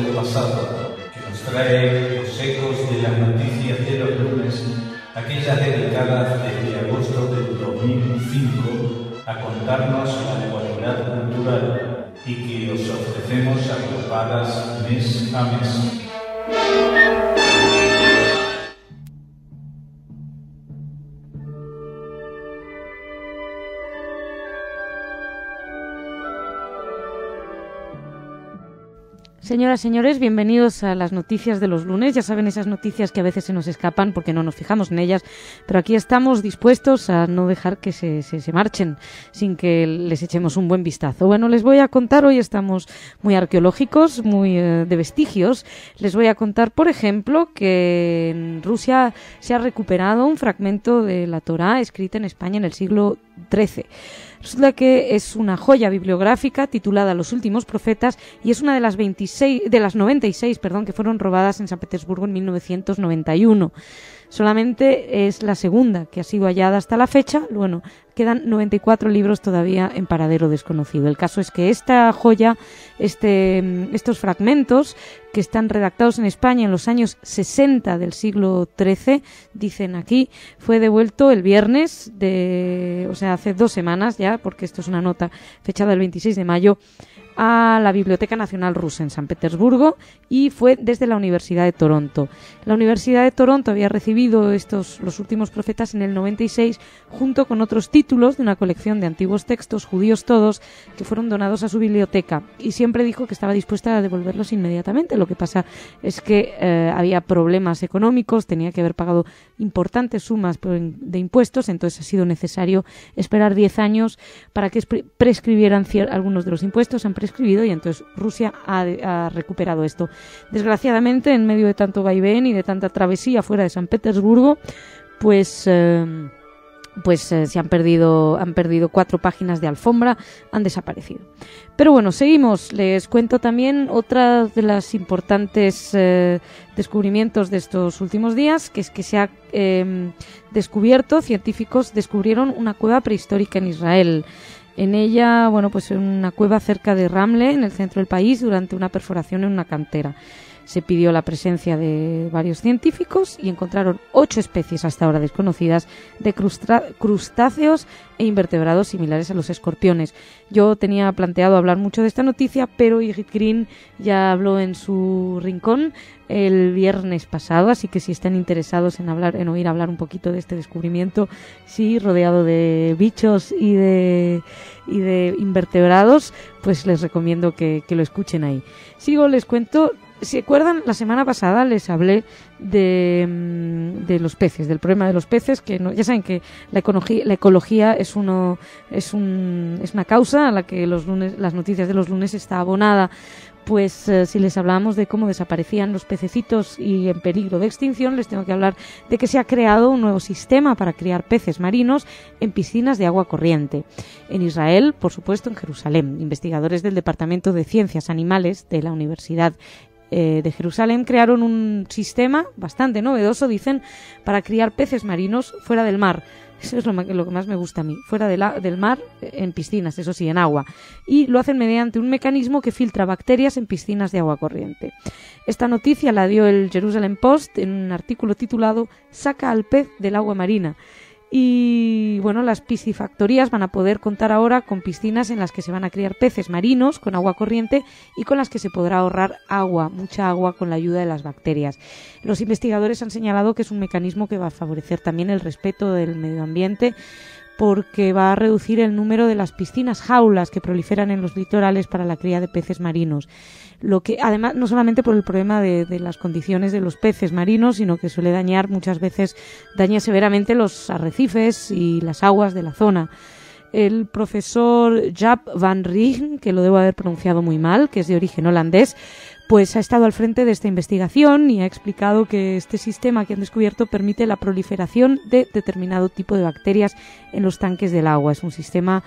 del pasado, que nos trae los ecos de las noticias de los lunes, aquellas dedicadas desde agosto del 2005 a contarnos la actualidad cultural y que os ofrecemos agrupadas mes a mes. Señoras, señores, bienvenidos a las noticias de los lunes. Ya saben, esas noticias que a veces se nos escapan porque no nos fijamos en ellas, pero aquí estamos dispuestos a no dejar que se marchen sin que les echemos un buen vistazo. Bueno, les voy a contar, hoy estamos muy arqueológicos, muy de vestigios. Les voy a contar, por ejemplo, que en Rusia se ha recuperado un fragmento de la Torá escrita en España en el siglo XIII. Resulta que es una joya bibliográfica titulada Los últimos profetas y es una de las 96 que fueron robadas en San Petersburgo en 1991. Solamente es la segunda que ha sido hallada hasta la fecha. Bueno, quedan 94 libros todavía en paradero desconocido. El caso es que esta joya, estos fragmentos que están redactados en España en los años 60 del siglo XIII, dicen aquí, fue devuelto el viernes, hace 2 semanas ya, porque esto es una nota fechada el 26 de mayo, a la Biblioteca Nacional Rusa en San Petersburgo y fue desde la Universidad de Toronto. La Universidad de Toronto había recibido los últimos profetas en el 96 junto con otros títulos de una colección de antiguos textos, judíos todos, que fueron donados a su biblioteca y siempre dijo que estaba dispuesta a devolverlos inmediatamente. Lo que pasa es que había problemas económicos, tenía que haber pagado importantes sumas de impuestos, entonces ha sido necesario esperar 10 años para que prescribieran algunos de los impuestos. Han prescribido y entonces Rusia ha recuperado esto. Desgraciadamente, en medio de tanto vaivén y de tanta travesía fuera de San Petersburgo, se han perdido 4 páginas de alfombra, han desaparecido. Pero bueno, seguimos. Les cuento también otra de las importantes descubrimientos de estos últimos días, que es que se ha científicos descubrieron una cueva prehistórica en Israel. En ella, en una cueva cerca de Ramle, en el centro del país, durante una perforación en una cantera. Se pidió la presencia de varios científicos y encontraron 8 especies hasta ahora desconocidas de crustáceos e invertebrados similares a los escorpiones. Yo tenía planteado hablar mucho de esta noticia, pero Igit Green ya habló en su rincón el viernes pasado, así que si están interesados en oír hablar un poquito de este descubrimiento, sí, rodeado de bichos y de invertebrados, pues les recomiendo que lo escuchen ahí. Les cuento. ¿Se acuerdan? La semana pasada les hablé de los peces, del problema de los peces, que ya saben que la ecología es una causa a la que las noticias de los lunes está abonada. Pues si les hablamos de cómo desaparecían los pececitos y en peligro de extinción, les tengo que hablar de que se ha creado un nuevo sistema para criar peces marinos en piscinas de agua corriente. En Israel, por supuesto, en Jerusalén. Investigadores del Departamento de Ciencias Animales de la Universidad de Jerusalén crearon un sistema bastante novedoso, dicen, para criar peces marinos fuera del mar. Eso es lo que más me gusta a mí, fuera del mar, en piscinas, eso sí, en agua. Y lo hacen mediante un mecanismo que filtra bacterias en piscinas de agua corriente. Esta noticia la dio el Jerusalem Post en un artículo titulado «Saca al pez del agua marina». Y las piscifactorías van a poder contar ahora con piscinas en las que se van a criar peces marinos con agua corriente y con las que se podrá ahorrar mucha agua con la ayuda de las bacterias. Los investigadores han señalado que es un mecanismo que va a favorecer también el respeto del medio ambiente, porque va a reducir el número de las piscinas jaulas que proliferan en los litorales para la cría de peces marinos. Lo que, además, no solamente por el problema de las condiciones de los peces marinos, sino que suele daña severamente los arrecifes y las aguas de la zona. El profesor Jaap van Rijn, que lo debo haber pronunciado muy mal, que es de origen holandés, pues ha estado al frente de esta investigación y ha explicado que este sistema que han descubierto permite la proliferación de determinado tipo de bacterias en los tanques del agua. Es un sistema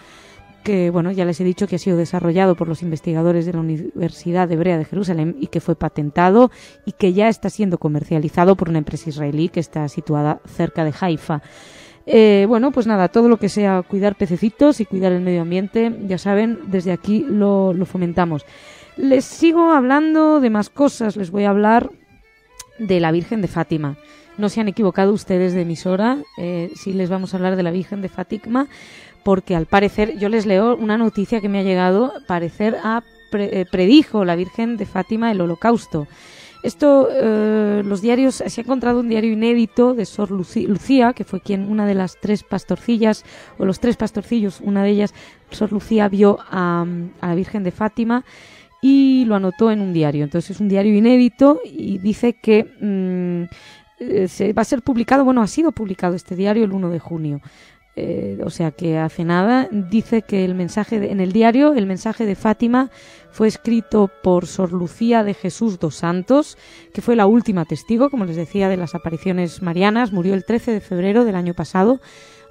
que, ya les he dicho que ha sido desarrollado por los investigadores de la Universidad Hebrea de Jerusalén y que fue patentado y que ya está siendo comercializado por una empresa israelí que está situada cerca de Haifa. Todo lo que sea cuidar pececitos y cuidar el medio ambiente, ya saben, desde aquí lo fomentamos. Les sigo hablando de más cosas. Les voy a hablar de la Virgen de Fátima. No se han equivocado ustedes de emisora. Sí les vamos a hablar de la Virgen de Fátima, porque al parecer, yo les leo una noticia que me ha llegado, parecer predijo la Virgen de Fátima el Holocausto. Esto, los diarios, se ha encontrado un diario inédito de Sor Lucía, que fue una de las 3 pastorcillas, o los 3 pastorcillos, una de ellas, Sor Lucía, vio a la Virgen de Fátima y lo anotó en un diario. Entonces es un diario inédito y dice que se va a ser publicado, bueno, ha sido publicado este diario el 1 de junio. O sea que hace nada. Dice que en el diario el mensaje de Fátima fue escrito por Sor Lucía de Jesús dos Santos, que fue la última testigo, como les decía, de las apariciones marianas. Murió el 13 de febrero del año pasado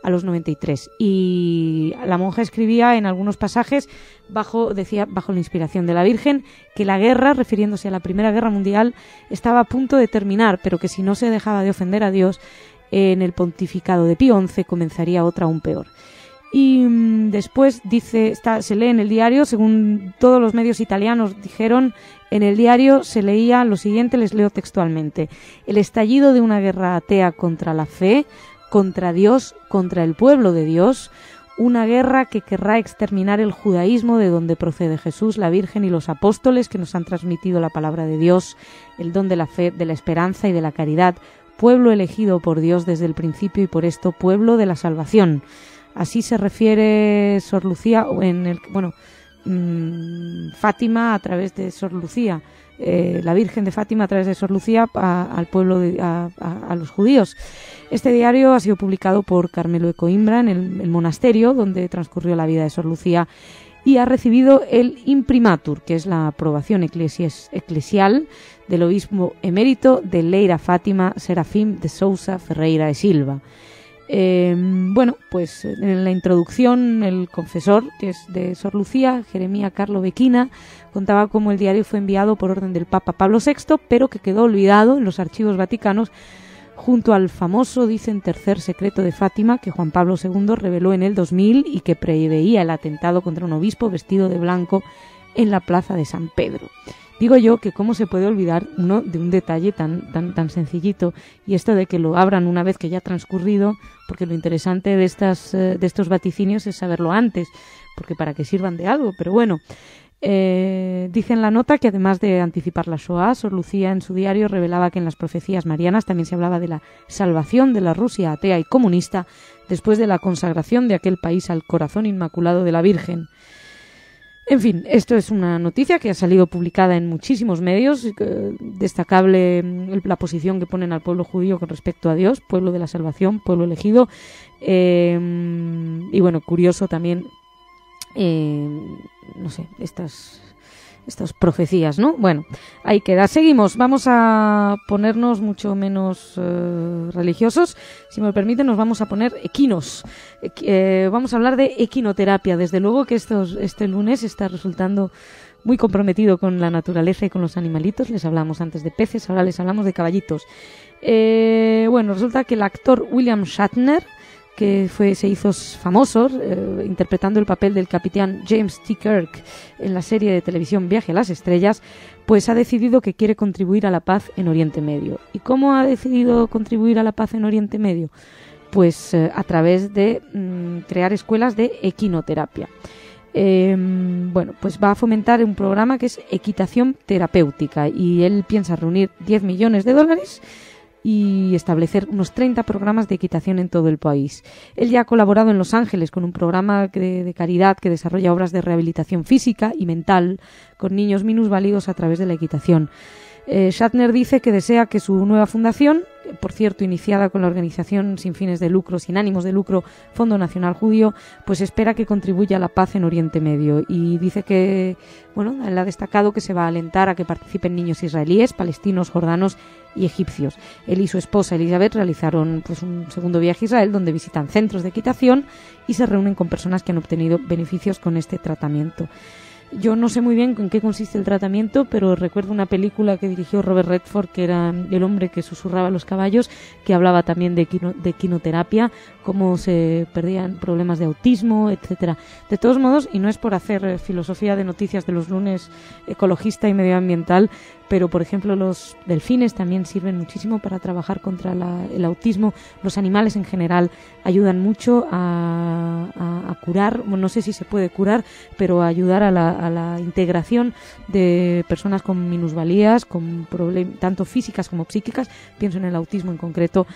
a los 93. Y la monja escribía en algunos pasajes, bajo la inspiración de la Virgen, que la guerra, refiriéndose a la Primera Guerra Mundial, estaba a punto de terminar, pero que si no se dejaba de ofender a Dios, en el pontificado de Pío XI comenzaría otra aún peor. Y después se lee en el diario, según todos los medios italianos dijeron, en el diario se leía lo siguiente, les leo textualmente: el estallido de una guerra atea contra la fe, contra Dios, contra el pueblo de Dios, una guerra que querrá exterminar el judaísmo de donde procede Jesús, la Virgen y los apóstoles que nos han transmitido la palabra de Dios, el don de la fe, de la esperanza y de la caridad, pueblo elegido por Dios desde el principio y por esto pueblo de la salvación. Así se refiere Sor Lucía Fátima a través de Sor Lucía, la Virgen de Fátima a través de Sor Lucía al pueblo, a los judíos. Este diario ha sido publicado por Carmelo de Coimbra en el monasterio donde transcurrió la vida de Sor Lucía y ha recibido el imprimatur, que es la aprobación eclesial del obispo emérito de Leira Fátima Serafim de Sousa Ferreira de Silva. Pues en la introducción el confesor, que es de Sor Lucía, Jeremía Carlo Bequina, contaba cómo el diario fue enviado por orden del Papa Pablo VI, pero que quedó olvidado en los archivos vaticanos junto al famoso, dicen, tercer secreto de Fátima que Juan Pablo II reveló en el 2000 y que preveía el atentado contra un obispo vestido de blanco en la plaza de San Pedro. Digo yo que cómo se puede olvidar uno de un detalle tan sencillito, y esto de que lo abran una vez que ya ha transcurrido, porque lo interesante de estos vaticinios es saberlo antes, porque para que sirvan de algo, pero bueno. Dice en la nota que además de anticipar la Shoah, Sor Lucía en su diario revelaba que en las profecías marianas también se hablaba de la salvación de la Rusia atea y comunista después de la consagración de aquel país al corazón inmaculado de la Virgen. En fin, esto es una noticia que ha salido publicada en muchísimos medios, destacable la posición que ponen al pueblo judío con respecto a Dios, pueblo de la salvación, pueblo elegido, y bueno, curioso también, no sé, estas profecías, ¿no? Bueno, ahí queda. Seguimos, vamos a ponernos mucho menos religiosos. Si me lo permiten, nos vamos a poner equinos. Vamos a hablar de equinoterapia. Desde luego que este lunes está resultando muy comprometido con la naturaleza y con los animalitos. Les hablamos antes de peces, ahora les hablamos de caballitos. Resulta que el actor William Shatner, que se hizo famoso interpretando el papel del capitán James T. Kirk en la serie de televisión Viaje a las Estrellas, pues ha decidido que quiere contribuir a la paz en Oriente Medio. ¿Y cómo ha decidido contribuir a la paz en Oriente Medio? Pues a través de crear escuelas de equinoterapia. Pues va a fomentar un programa que es equitación terapéutica y él piensa reunir $10 millones y establecer unos 30 programas de equitación en todo el país. Él ya ha colaborado en Los Ángeles con un programa de caridad que desarrolla obras de rehabilitación física y mental con niños minusválidos a través de la equitación. Shatner dice que desea que su nueva fundación, por cierto iniciada con la organización sin fines de lucro, sin ánimos de lucro, Fondo Nacional Judío, pues espera que contribuya a la paz en Oriente Medio. Y dice que, él ha destacado que se va a alentar a que participen niños israelíes, palestinos, jordanos y egipcios. Él y su esposa Elizabeth realizaron un segundo viaje a Israel donde visitan centros de equitación y se reúnen con personas que han obtenido beneficios con este tratamiento. Yo no sé muy bien en qué consiste el tratamiento, pero recuerdo una película que dirigió Robert Redford, que era El hombre que susurraba a los caballos, que hablaba también de quinoterapia, cómo se perdían problemas de autismo, etcétera. De todos modos, y no es por hacer filosofía de noticias de los lunes ecologista y medioambiental, pero por ejemplo los delfines también sirven muchísimo para trabajar contra el autismo. Los animales en general ayudan mucho a curar, no sé si se puede curar, pero a ayudar a la integración de personas con minusvalías, con tanto físicas como psíquicas, pienso en el autismo en concreto,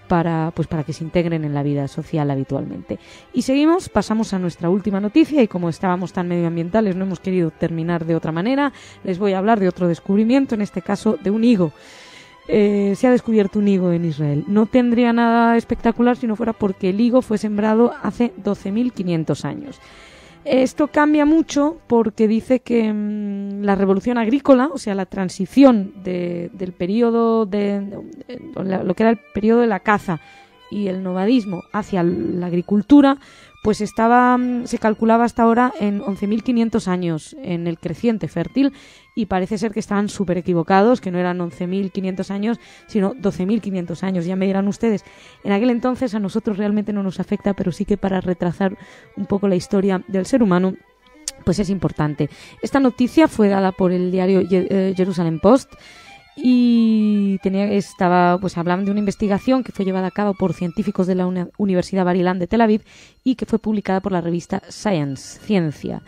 para que se integren en la vida social habitualmente. Y seguimos, pasamos a nuestra última noticia, y como estábamos tan medioambientales no hemos querido terminar de otra manera. Les voy a hablar de otro descubrimiento, en este caso de un higo. Se ha descubierto un higo en Israel. No tendría nada espectacular si no fuera porque el higo fue sembrado hace 12.500 años. Esto cambia mucho porque dice que la revolución agrícola, o sea, la transición del periodo lo que era el periodo de la caza y el nomadismo hacia la agricultura, pues se calculaba hasta ahora en 11.500 años en el creciente fértil, y parece ser que estaban súper equivocados, que no eran 11.500 años, sino 12.500 años. Ya me dirán ustedes, en aquel entonces a nosotros realmente no nos afecta, pero sí que para retrasar un poco la historia del ser humano, pues es importante. Esta noticia fue dada por el diario Jerusalem Post, y hablaban de una investigación que fue llevada a cabo por científicos de la Universidad Bar-Ilan de Tel Aviv y que fue publicada por la revista Science, Ciencia.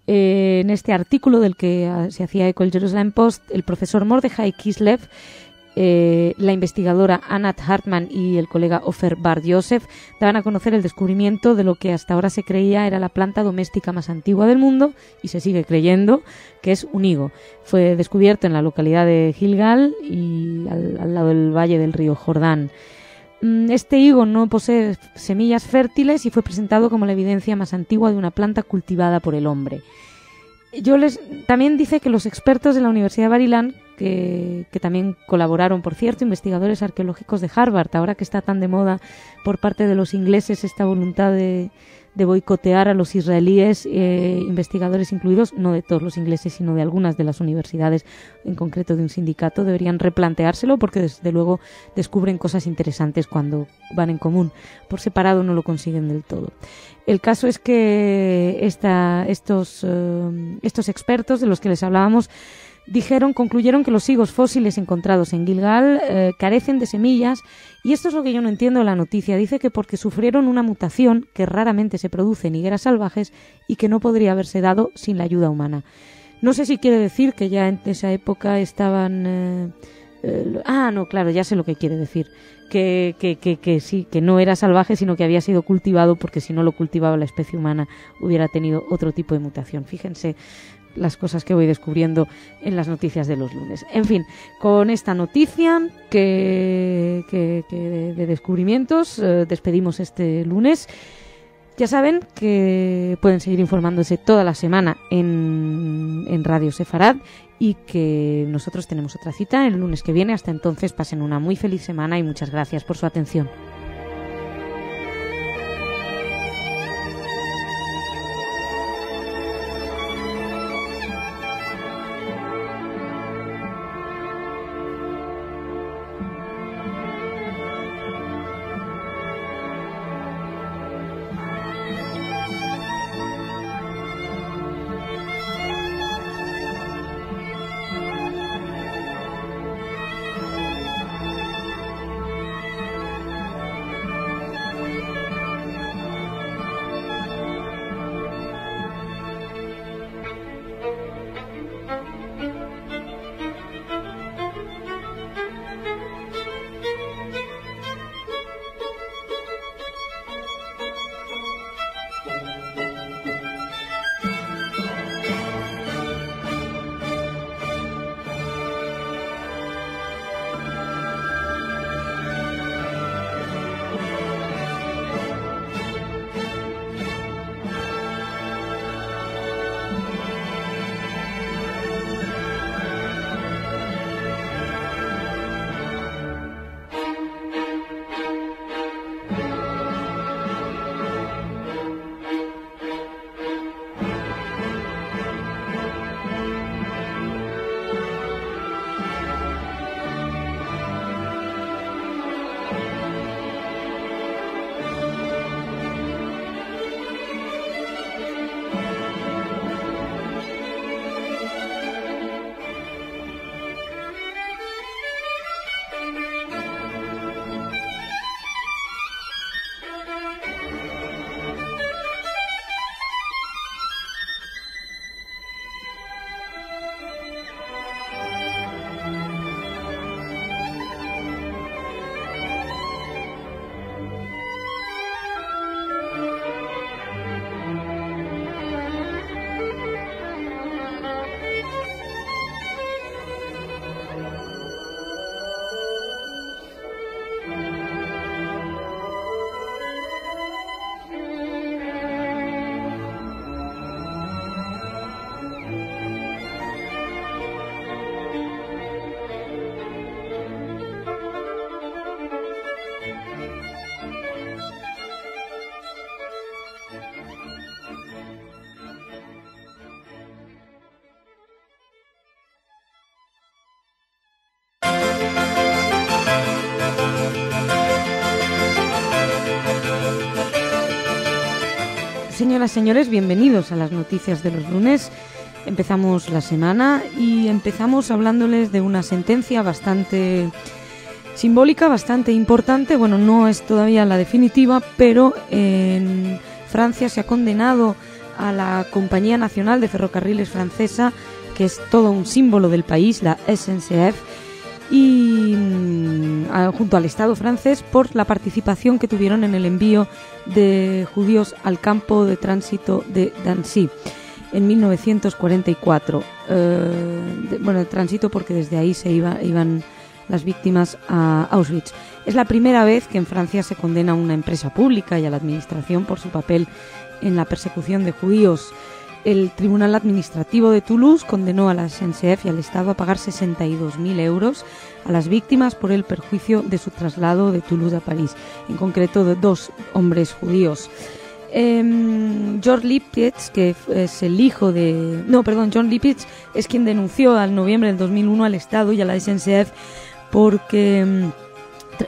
En este artículo del que se hacía eco el Jerusalem Post, el profesor Mordechai Kislev, la investigadora Anat Hartman y el colega Ofer Bar Yosef daban a conocer el descubrimiento de lo que hasta ahora se creía era la planta doméstica más antigua del mundo, y se sigue creyendo, que es un higo. Fue descubierto en la localidad de Gilgal y al lado del valle del río Jordán. Este higo no posee semillas fértiles y fue presentado como la evidencia más antigua de una planta cultivada por el hombre. También dice que los expertos de la Universidad Bar-Ilan, que también colaboraron, por cierto, investigadores arqueológicos de Harvard, ahora que está tan de moda por parte de los ingleses esta voluntad de boicotear a los israelíes, investigadores incluidos, no de todos los ingleses, sino de algunas de las universidades, en concreto de un sindicato, deberían replanteárselo, porque desde luego descubren cosas interesantes cuando van en común. Por separado no lo consiguen del todo. El caso es que estos expertos de los que les hablábamos concluyeron que los higos fósiles encontrados en Gilgal carecen de semillas, y esto es lo que yo no entiendo de la noticia. Dice que porque sufrieron una mutación que raramente se produce en higueras salvajes y que no podría haberse dado sin la ayuda humana. No sé si quiere decir que ya en esa época estaban... no, claro, ya sé lo que quiere decir. Que sí, que no era salvaje, sino que había sido cultivado, porque si no lo cultivaba la especie humana hubiera tenido otro tipo de mutación. Fíjense las cosas que voy descubriendo en las noticias de los lunes. En fin, con esta noticia de descubrimientos despedimos este lunes. Ya saben que pueden seguir informándose toda la semana en Radio Sefarad, y que nosotros tenemos otra cita el lunes que viene. Hasta entonces, pasen una muy feliz semana y muchas gracias por su atención. Señoras y señores, bienvenidos a las noticias de los lunes. Empezamos la semana y empezamos hablándoles de una sentencia bastante simbólica, bastante importante. Bueno, no es todavía la definitiva, pero en Francia se ha condenado a la Compañía Nacional de Ferrocarriles Francesa, que es todo un símbolo del país, la SNCF, y junto al Estado francés por la participación que tuvieron en el envío de judíos al campo de tránsito de Drancy en 1944. De tránsito porque desde ahí iban las víctimas a Auschwitz. Es la primera vez que en Francia se condena a una empresa pública y a la administración por su papel en la persecución de judíos. El Tribunal Administrativo de Toulouse condenó a la SNCF y al Estado a pagar 62.000 euros a las víctimas por el perjuicio de su traslado de Toulouse a París, en concreto de 2 hombres judíos. George Lippietz, que es el hijo de... John Lippietz es quien denunció en noviembre del 2001 al Estado y a la SNCF porque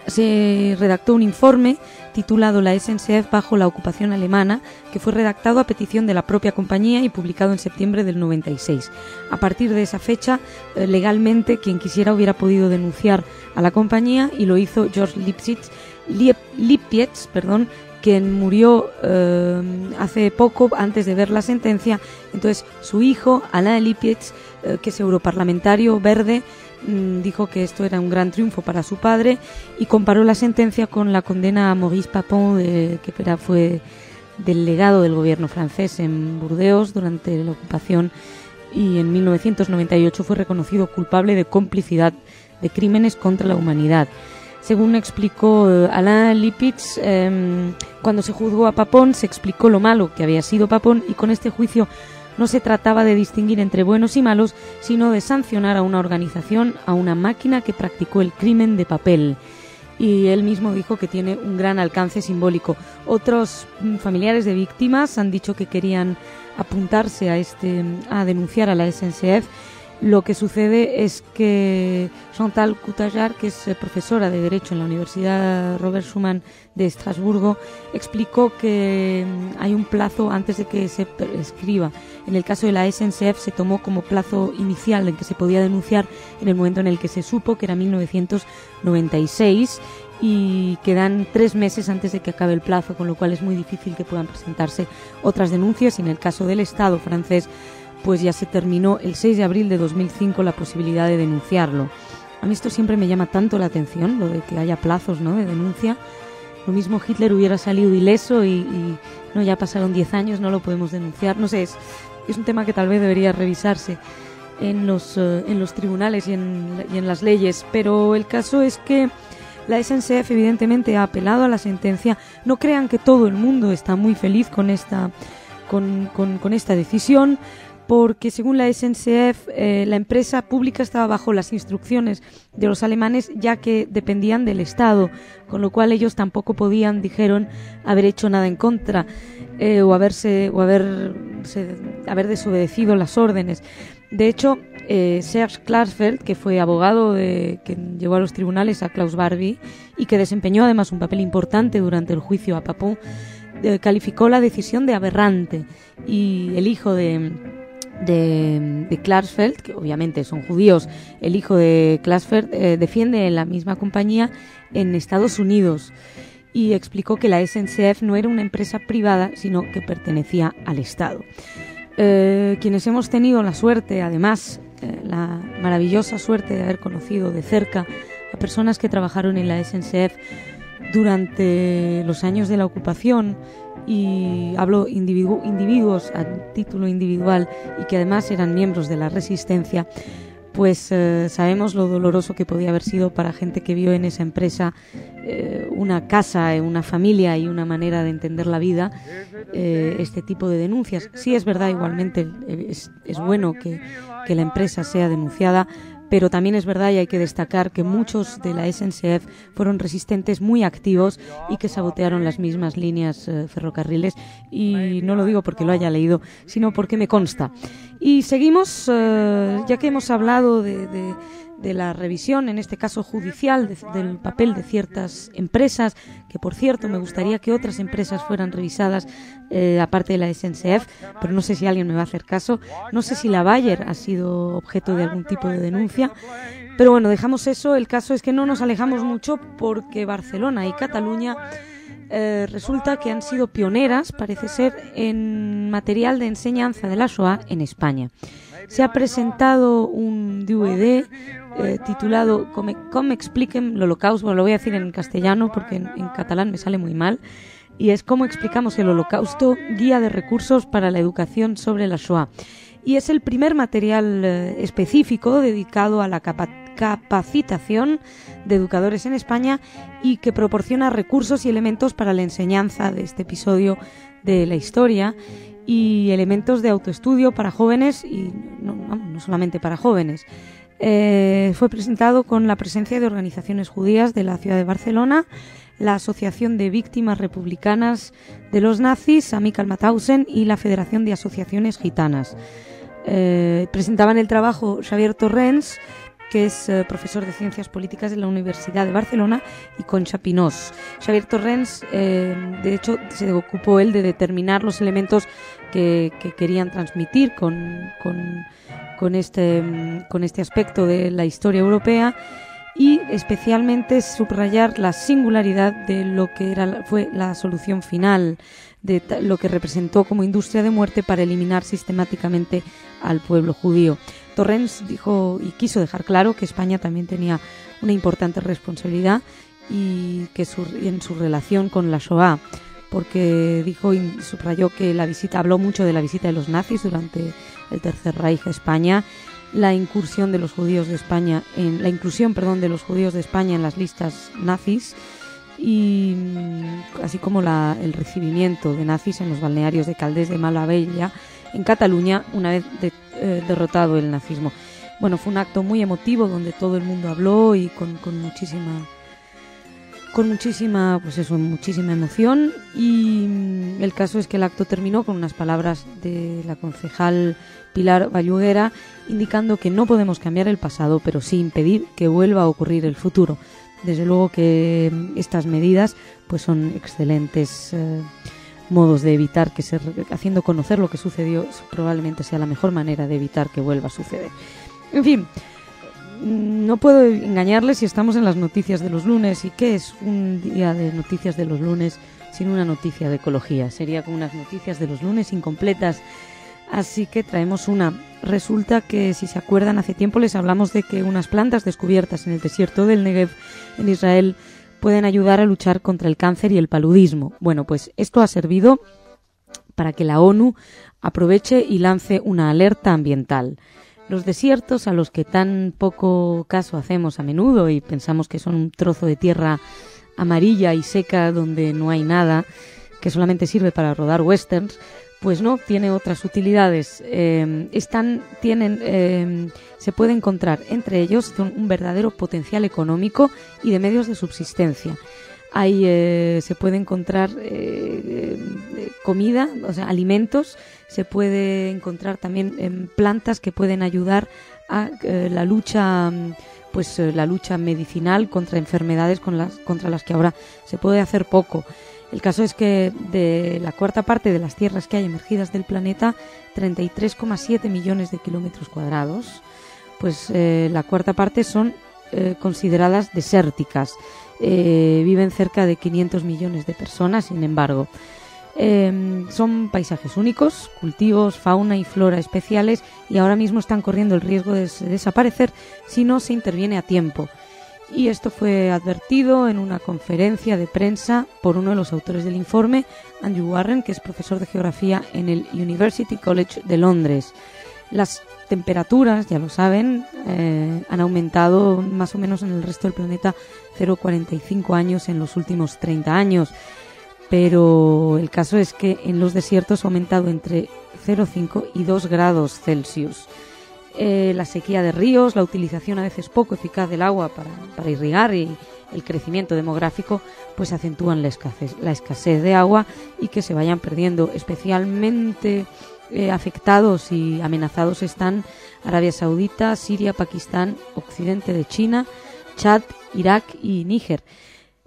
se redactó un informe titulado La SNCF bajo la ocupación alemana, que fue redactado a petición de la propia compañía y publicado en septiembre del 96. A partir de esa fecha, legalmente, quien quisiera hubiera podido denunciar a la compañía, y lo hizo George Lippietz, quien murió hace poco, antes de ver la sentencia. Entonces, su hijo, Alain Lippietz, que es europarlamentario verde, dijo que esto era un gran triunfo para su padre y comparó la sentencia con la condena a Maurice Papon, que fue delegado del gobierno francés en Burdeos durante la ocupación, y en 1998 fue reconocido culpable de complicidad de crímenes contra la humanidad. Según explicó Alain Lippietz, cuando se juzgó a Papon se explicó lo malo que había sido Papon, y con este juicio no se trataba de distinguir entre buenos y malos, sino de sancionar a una organización, a una máquina que practicó el crimen de papel. Y él mismo dijo que tiene un gran alcance simbólico. Otros familiares de víctimas han dicho que querían apuntarse a denunciar a la SNCF. Lo que sucede es que Chantal Coutaillard, que es profesora de Derecho en la Universidad Robert Schuman de Estrasburgo, explicó que hay un plazo antes de que se prescriba. En el caso de la SNCF se tomó como plazo inicial en que se podía denunciar en el momento en el que se supo, que era 1996, y quedan 3 meses antes de que acabe el plazo, con lo cual es muy difícil que puedan presentarse otras denuncias. Y en el caso del Estado francés, pues ya se terminó el 6 de abril de 2005 la posibilidad de denunciarlo. A mí esto siempre me llama tanto la atención, lo de que haya plazos, ¿no?, de denuncia. Lo mismo Hitler hubiera salido ileso y no, ya pasaron 10 años, no lo podemos denunciar. No sé, es un tema que tal vez debería revisarse en los tribunales y en las leyes. Pero el caso es que la SNCF evidentemente ha apelado a la sentencia. No crean que todo el mundo está muy feliz con esta decisión, porque según la SNCF, la empresa pública estaba bajo las instrucciones de los alemanes, ya que dependían del Estado, con lo cual ellos tampoco podían, dijeron, haber hecho nada en contra o haber desobedecido las órdenes. De hecho, Serge Klarsfeld, que fue abogado que llevó a los tribunales a Klaus Barbie y que desempeñó además un papel importante durante el juicio a Papon, calificó la decisión de aberrante, y el hijo de Klarsfeld, que obviamente son judíos, el hijo de Klarsfeld defiende en la misma compañía en Estados Unidos, y explicó que la SNCF no era una empresa privada, sino que pertenecía al Estado. Quienes hemos tenido la suerte, además, la maravillosa suerte de haber conocido de cerca a personas que trabajaron en la SNCF durante los años de la ocupación, y hablo individuos a título individual y que además eran miembros de la resistencia, pues sabemos lo doloroso que podía haber sido para gente que vio en esa empresa una casa, una familia y una manera de entender la vida, este tipo de denuncias. Sí, es verdad, igualmente es bueno que la empresa sea denunciada, pero también es verdad, y hay que destacar, que muchos de la SNCF fueron resistentes muy activos y que sabotearon las mismas líneas ferrocarriles, y no lo digo porque lo haya leído, sino porque me consta. Y seguimos, ya que hemos hablado de la revisión, en este caso judicial, del papel de ciertas empresas, que por cierto me gustaría que otras empresas fueran revisadas, aparte de la SNCF, pero no sé si alguien me va a hacer caso. No sé si la Bayer ha sido objeto de algún tipo de denuncia, pero bueno, dejamos eso. El caso es que no nos alejamos mucho porque Barcelona y Cataluña resulta que han sido pioneras, parece ser, en material de enseñanza de la Shoah en España. Se ha presentado un DVD titulado «Cómo expliquen el Holocausto». Bueno, lo voy a decir en castellano porque en catalán me sale muy mal. Y es «Cómo explicamos el Holocausto, guía de recursos para la educación sobre la Shoah». Y es el primer material específico dedicado a la capacitación de educadores en España y que proporciona recursos y elementos para la enseñanza de este episodio de la historia y elementos de autoestudio para jóvenes y no solamente para jóvenes. Fue presentado con la presencia de organizaciones judías de la ciudad de Barcelona, la Asociación de Víctimas Republicanas de los Nazis, Amical Mauthausen, y la Federación de Asociaciones Gitanas. Presentaban el trabajo Xavier Torrens, que es profesor de Ciencias Políticas de la Universidad de Barcelona, y Concha Pinós. Xavier Torrens, de hecho, se ocupó él de determinar los elementos que querían transmitir con este aspecto de la historia europea, y especialmente subrayar la singularidad de lo que fue la solución final, de lo que representó como industria de muerte para eliminar sistemáticamente al pueblo judío. Torrens dijo y quiso dejar claro que España también tenía una importante responsabilidad y que en su relación con la Shoah, porque dijo y subrayó que habló mucho de la visita de los nazis durante el Tercer Reich a España, la inclusión de los judíos de España en las listas nazis, y así como el recibimiento de nazis en los balnearios de Calders de Malavella en Cataluña una vez derrotado el nazismo. Bueno, fue un acto muy emotivo donde todo el mundo habló y con muchísima emoción, y el caso es que el acto terminó con unas palabras de la concejal Pilar Valluguera indicando que no podemos cambiar el pasado, pero sí impedir que vuelva a ocurrir el futuro. Desde luego que estas medidas pues son excelentes modos de evitar haciendo conocer lo que sucedió, probablemente sea la mejor manera de evitar que vuelva a suceder. En fin, no puedo engañarles si estamos en las noticias de los lunes. ¿Y qué es un día de noticias de los lunes sin una noticia de ecología? Sería como unas noticias de los lunes incompletas. Así que traemos una. Resulta que, si se acuerdan, hace tiempo les hablamos de que unas plantas descubiertas en el desierto del Negev en Israel pueden ayudar a luchar contra el cáncer y el paludismo. Bueno, pues esto ha servido para que la ONU aproveche y lance una alerta ambiental. Los desiertos, a los que tan poco caso hacemos a menudo y pensamos que son un trozo de tierra amarilla y seca donde no hay nada, que solamente sirve para rodar westerns, pues no, tiene otras utilidades. Se puede encontrar entre ellos un verdadero potencial económico y de medios de subsistencia. Ahí se puede encontrar comida, o sea, alimentos. Se puede encontrar también plantas que pueden ayudar a la lucha medicinal contra enfermedades contra las que ahora se puede hacer poco. El caso es que de la cuarta parte de las tierras que hay emergidas del planeta, 33,7 millones de kilómetros cuadrados, pues la cuarta parte son consideradas desérticas. Viven cerca de 500 millones de personas, sin embargo. Son paisajes únicos, cultivos, fauna y flora especiales, y ahora mismo están corriendo el riesgo de desaparecer si no se interviene a tiempo. Y esto fue advertido en una conferencia de prensa por uno de los autores del informe, Andrew Warren, que es profesor de geografía en el University College de Londres. Las temperaturas, ya lo saben, han aumentado más o menos en el resto del planeta 0,45 años en los últimos 30 años. Pero el caso es que en los desiertos ha aumentado entre 0,5 y 2 grados Celsius. La sequía de ríos, la utilización a veces poco eficaz del agua para irrigar y el crecimiento demográfico pues acentúan la escasez de agua y que se vayan perdiendo. Especialmente afectados y amenazados están Arabia Saudita, Siria, Pakistán, occidente de China, Chad, Irak y Níger.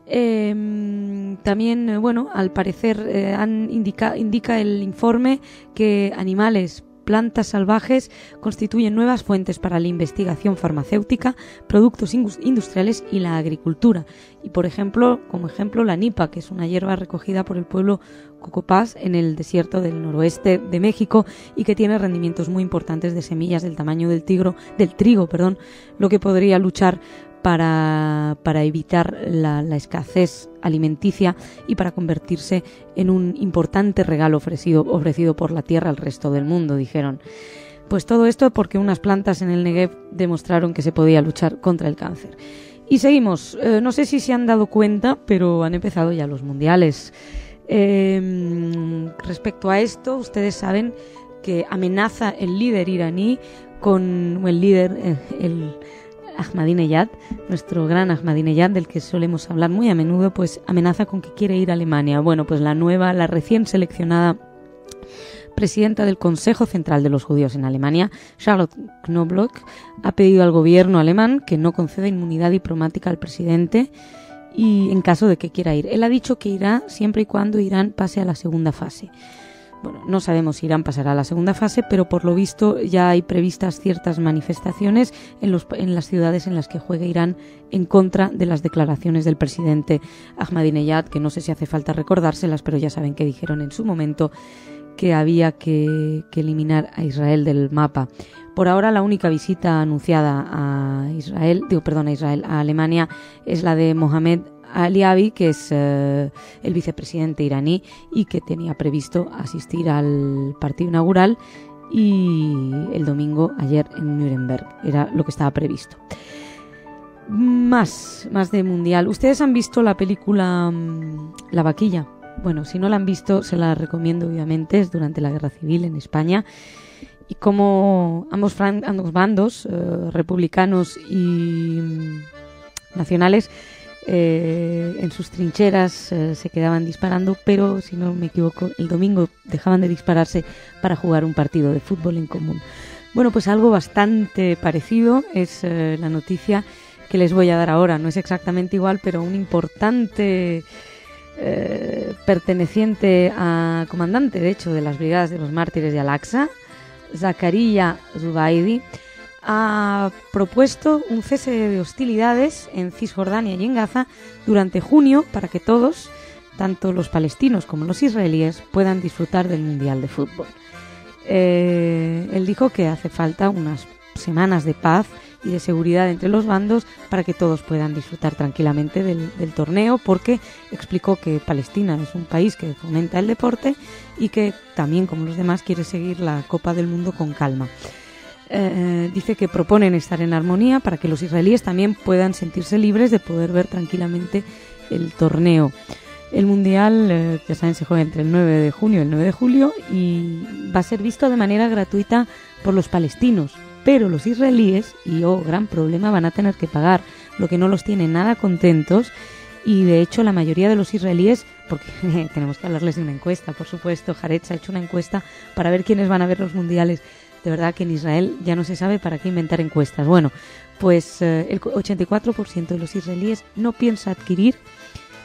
También, bueno, al parecer indica el informe que animales, plantas salvajes constituyen nuevas fuentes para la investigación farmacéutica, productos industriales y la agricultura. Y como ejemplo la nipa, que es una hierba recogida por el pueblo Cocopás en el desierto del noroeste de México y que tiene rendimientos muy importantes de semillas del tamaño del trigo, lo que podría luchar para evitar la escasez alimenticia y para convertirse en un importante regalo ofrecido por la tierra al resto del mundo, dijeron. Pues todo esto porque unas plantas en el Negev demostraron que se podía luchar contra el cáncer. Y seguimos. No sé si se han dado cuenta, pero han empezado ya los mundiales. Respecto a esto, ustedes saben que amenaza el líder iraní el Ahmadinejad, nuestro gran Ahmadinejad, del que solemos hablar muy a menudo, pues amenaza con que quiere ir a Alemania. Bueno, pues la recién seleccionada presidenta del Consejo Central de los Judíos en Alemania, Charlotte Knobloch, ha pedido al gobierno alemán que no conceda inmunidad diplomática al presidente y en caso de que quiera ir. Él ha dicho que irá siempre y cuando Irán pase a la segunda fase. Bueno, no sabemos si Irán pasará a la segunda fase, pero por lo visto ya hay previstas ciertas manifestaciones en las ciudades en las que juegue Irán en contra de las declaraciones del presidente Ahmadinejad, que no sé si hace falta recordárselas, pero ya saben que dijeron en su momento que había que eliminar a Israel del mapa. Por ahora la única visita anunciada a Alemania es la de Mohamed Aliavi, que es el vicepresidente iraní y que tenía previsto asistir al partido inaugural y el domingo ayer en Nuremberg. Era lo que estaba previsto. Más de mundial. ¿Ustedes han visto la película La Vaquilla? Bueno, si no la han visto, se la recomiendo obviamente. Es durante la Guerra Civil en España. Y como ambos bandos, republicanos y nacionales, en sus trincheras se quedaban disparando, pero si no me equivoco, el domingo dejaban de dispararse para jugar un partido de fútbol en común. Bueno, pues algo bastante parecido es la noticia que les voy a dar ahora. No es exactamente igual, pero un importante perteneciente a comandante, de hecho, de las Brigadas de los Mártires de Al-Aqsa, Zakaria Zubaidi, ha propuesto un cese de hostilidades en Cisjordania y en Gaza durante junio para que todos, tanto los palestinos como los israelíes, puedan disfrutar del Mundial de Fútbol. Él dijo que hace falta unas semanas de paz y de seguridad entre los bandos para que todos puedan disfrutar tranquilamente del torneo, porque explicó que Palestina es un país que fomenta el deporte y que también, como los demás, quiere seguir la Copa del Mundo con calma. Dice que proponen estar en armonía para que los israelíes también puedan sentirse libres de poder ver tranquilamente el torneo. El Mundial, ya saben, se juega entre el 9 de junio y el 9 de julio y va a ser visto de manera gratuita por los palestinos, pero los israelíes, y gran problema, van a tener que pagar, lo que no los tiene nada contentos. Y de hecho la mayoría de los israelíes, porque tenemos que hablarles de una encuesta, por supuesto, Haaretz ha hecho una encuesta para ver quiénes van a ver los mundiales. De verdad que en Israel ya no se sabe para qué inventar encuestas. Bueno, pues el 84% de los israelíes no piensa adquirir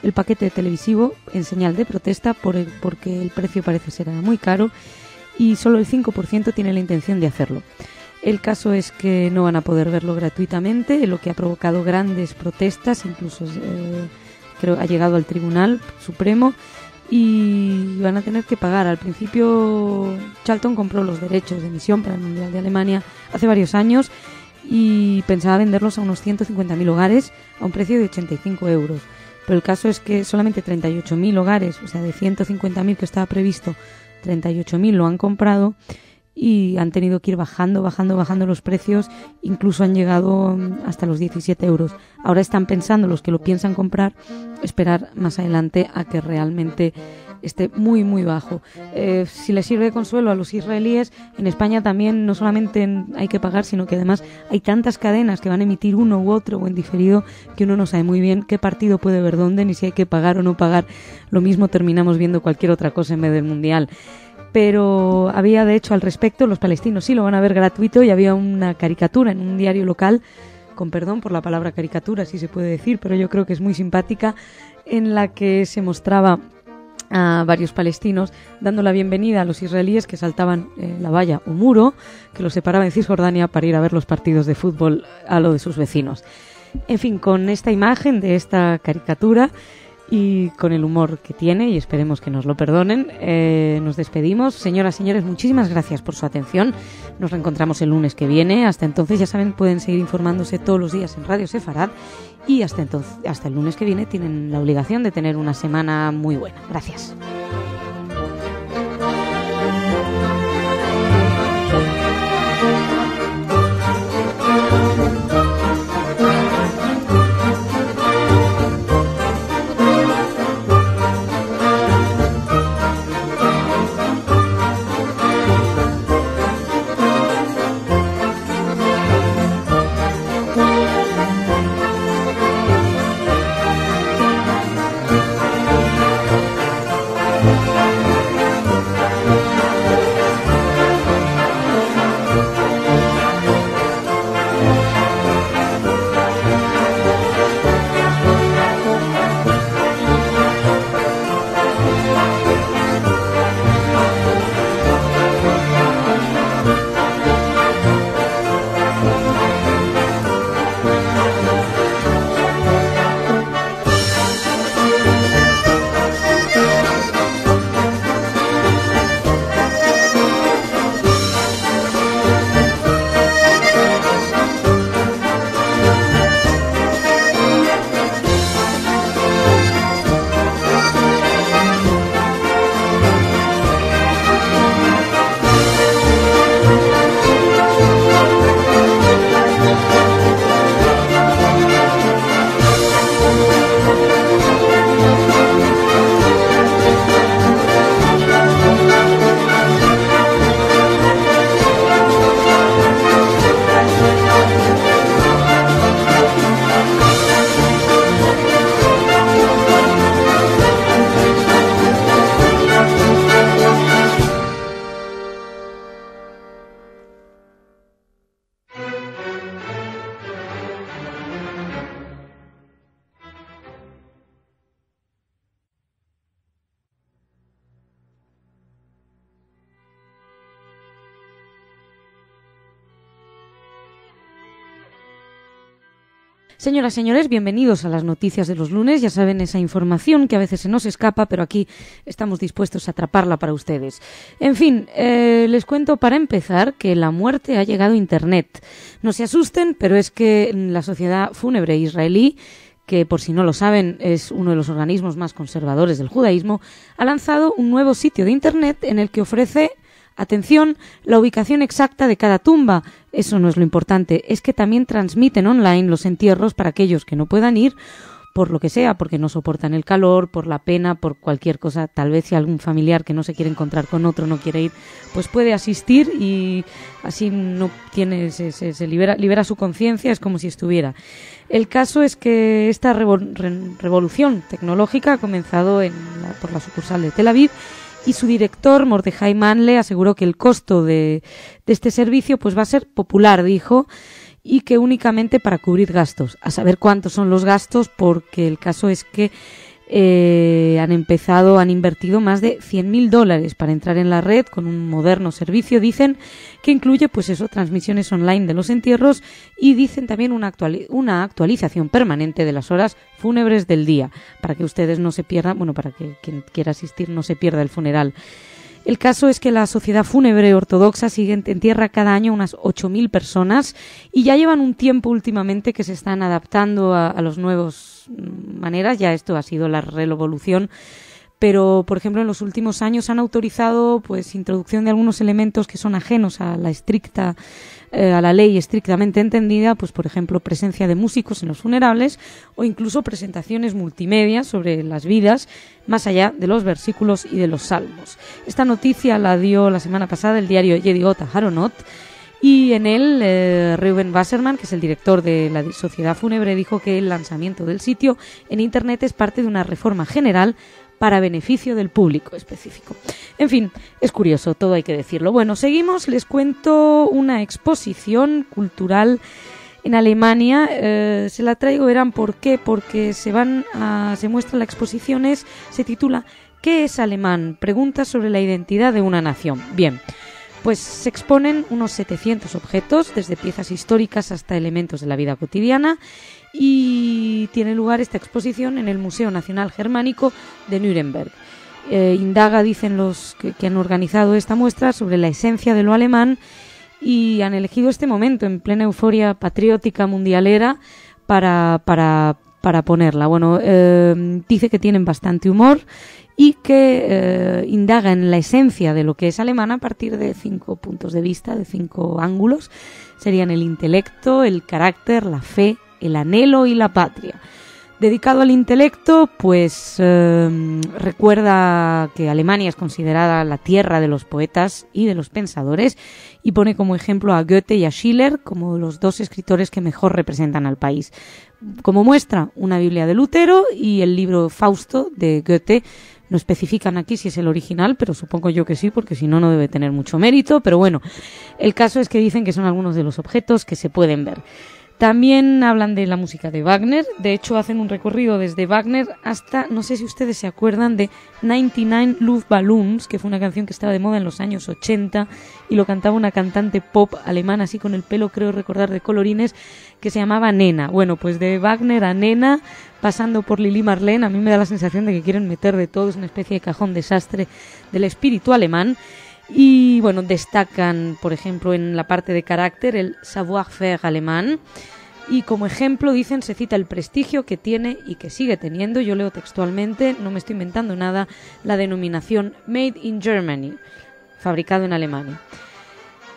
el paquete televisivo en señal de protesta porque el precio parece ser muy caro y solo el 5% tiene la intención de hacerlo. El caso es que no van a poder verlo gratuitamente, lo que ha provocado grandes protestas, incluso creo ha llegado al Tribunal Supremo y van a tener que pagar. Al principio Charlton compró los derechos de emisión para el Mundial de Alemania hace varios años y pensaba venderlos a unos 150.000 hogares a un precio de 85 euros. Pero el caso es que solamente 38.000 hogares, o sea, de 150.000 que estaba previsto, 38.000 lo han comprado y han tenido que ir bajando los precios, incluso han llegado hasta los 17 euros. Ahora están pensando, los que lo piensan comprar, esperar más adelante a que realmente esté muy muy bajo. Si les sirve de consuelo a los israelíes, en España también no solamente hay que pagar, sino que además hay tantas cadenas que van a emitir uno u otro o en diferido que uno no sabe muy bien qué partido puede ver dónde, ni si hay que pagar o no pagar. Lo mismo terminamos viendo cualquier otra cosa en vez del Mundial. Pero había, de hecho, al respecto, los palestinos sí lo van a ver gratuito, y había una caricatura en un diario local, con perdón por la palabra caricatura, si se puede decir, pero yo creo que es muy simpática, en la que se mostraba a varios palestinos dando la bienvenida a los israelíes que saltaban la valla o muro que los separaba de Cisjordania para ir a ver los partidos de fútbol a lo de sus vecinos. En fin, con esta imagen de esta caricatura y con el humor que tiene, y esperemos que nos lo perdonen, nos despedimos. Señoras, señores, muchísimas gracias por su atención. Nos reencontramos el lunes que viene. Hasta entonces, ya saben, pueden seguir informándose todos los días en Radio Sefarad, y hasta el lunes que viene tienen la obligación de tener una semana muy buena. Gracias. Señoras, señores, bienvenidos a las noticias de los lunes. Ya saben, esa información que a veces se nos escapa, pero aquí estamos dispuestos a atraparla para ustedes. En fin, les cuento para empezar que la muerte ha llegado a Internet. No se asusten, pero es que la Sociedad Fúnebre Israelí, que por si no lo saben es uno de los organismos más conservadores del judaísmo, ha lanzado un nuevo sitio de Internet en el que ofrece, atención, la ubicación exacta de cada tumba. Eso no es lo importante, es que también transmiten online los entierros para aquellos que no puedan ir, por lo que sea, porque no soportan el calor, por la pena, por cualquier cosa. Tal vez si algún familiar que no se quiere encontrar con otro no quiere ir, pues puede asistir y así no tiene, se libera su conciencia, es como si estuviera. El caso es que esta revolución tecnológica ha comenzado por la sucursal de Tel Aviv, y su director, Mordejai Manle, aseguró que el costo de este servicio pues va a ser popular, dijo, y que únicamente para cubrir gastos. A saber cuántos son los gastos, porque el caso es que han invertido más de $100.000 para entrar en la red con un moderno servicio, dicen, que incluye pues eso, transmisiones online de los entierros, y dicen también una actualización permanente de las horas fúnebres del día, para que ustedes no se pierdan, bueno, para que quien quiera asistir no se pierda el funeral. El caso es que la Sociedad Fúnebre Ortodoxa entierra cada año unas 8.000 personas y ya llevan un tiempo últimamente que se están adaptando a las nuevas maneras. Ya esto ha sido la revolución, pero por ejemplo en los últimos años han autorizado pues introducción de algunos elementos que son ajenos a la ley estrictamente entendida, pues por ejemplo presencia de músicos en los funerales o incluso presentaciones multimedia sobre las vidas más allá de los versículos y de los salmos. Esta noticia la dio la semana pasada el diario Yediot Aharonot, y en él Reuben Wasserman, que es el director de la Sociedad Fúnebre, dijo que el lanzamiento del sitio en Internet es parte de una reforma general para beneficio del público específico. En fin, es curioso, todo hay que decirlo. Bueno, seguimos, les cuento una exposición cultural en Alemania. Se la traigo, verán por qué, porque se muestra la exposición, se titula ¿Qué es alemán? Preguntas sobre la identidad de una nación. Bien, pues se exponen unos 700 objetos, desde piezas históricas hasta elementos de la vida cotidiana, y tiene lugar esta exposición en el Museo Nacional Germánico de Nuremberg. Indaga, dicen los que han organizado esta muestra, sobre la esencia de lo alemán, y han elegido este momento en plena euforia patriótica mundialera para ponerla. Bueno, dice que tienen bastante humor y que indaga en la esencia de lo que es alemán a partir de 5 puntos de vista, de 5 ángulos. Serían el intelecto, el carácter, la fe, el anhelo y la patria. Dedicado al intelecto, pues recuerda que Alemania es considerada la tierra de los poetas y de los pensadores, y pone como ejemplo a Goethe y a Schiller como los 2 escritores que mejor representan al país. Como muestra, una Biblia de Lutero y el libro Fausto de Goethe. No especifican aquí si es el original, pero supongo yo que sí, porque si no, no debe tener mucho mérito. Pero bueno, el caso es que dicen que son algunos de los objetos que se pueden ver. También hablan de la música de Wagner. De hecho, hacen un recorrido desde Wagner hasta, no sé si ustedes se acuerdan de 99 Luftballons, que fue una canción que estaba de moda en los años 80 y lo cantaba una cantante pop alemana, así con el pelo, creo recordar, de colorines, que se llamaba Nena. Bueno, pues de Wagner a Nena, pasando por Lili Marlene, a mí me da la sensación de que quieren meter de todo, es una especie de cajón desastre del espíritu alemán. Y bueno, destacan, por ejemplo, en la parte de carácter, el savoir-faire alemán. Y como ejemplo, dicen, se cita el prestigio que tiene y que sigue teniendo, yo leo textualmente, no me estoy inventando nada, la denominación Made in Germany, fabricado en Alemania.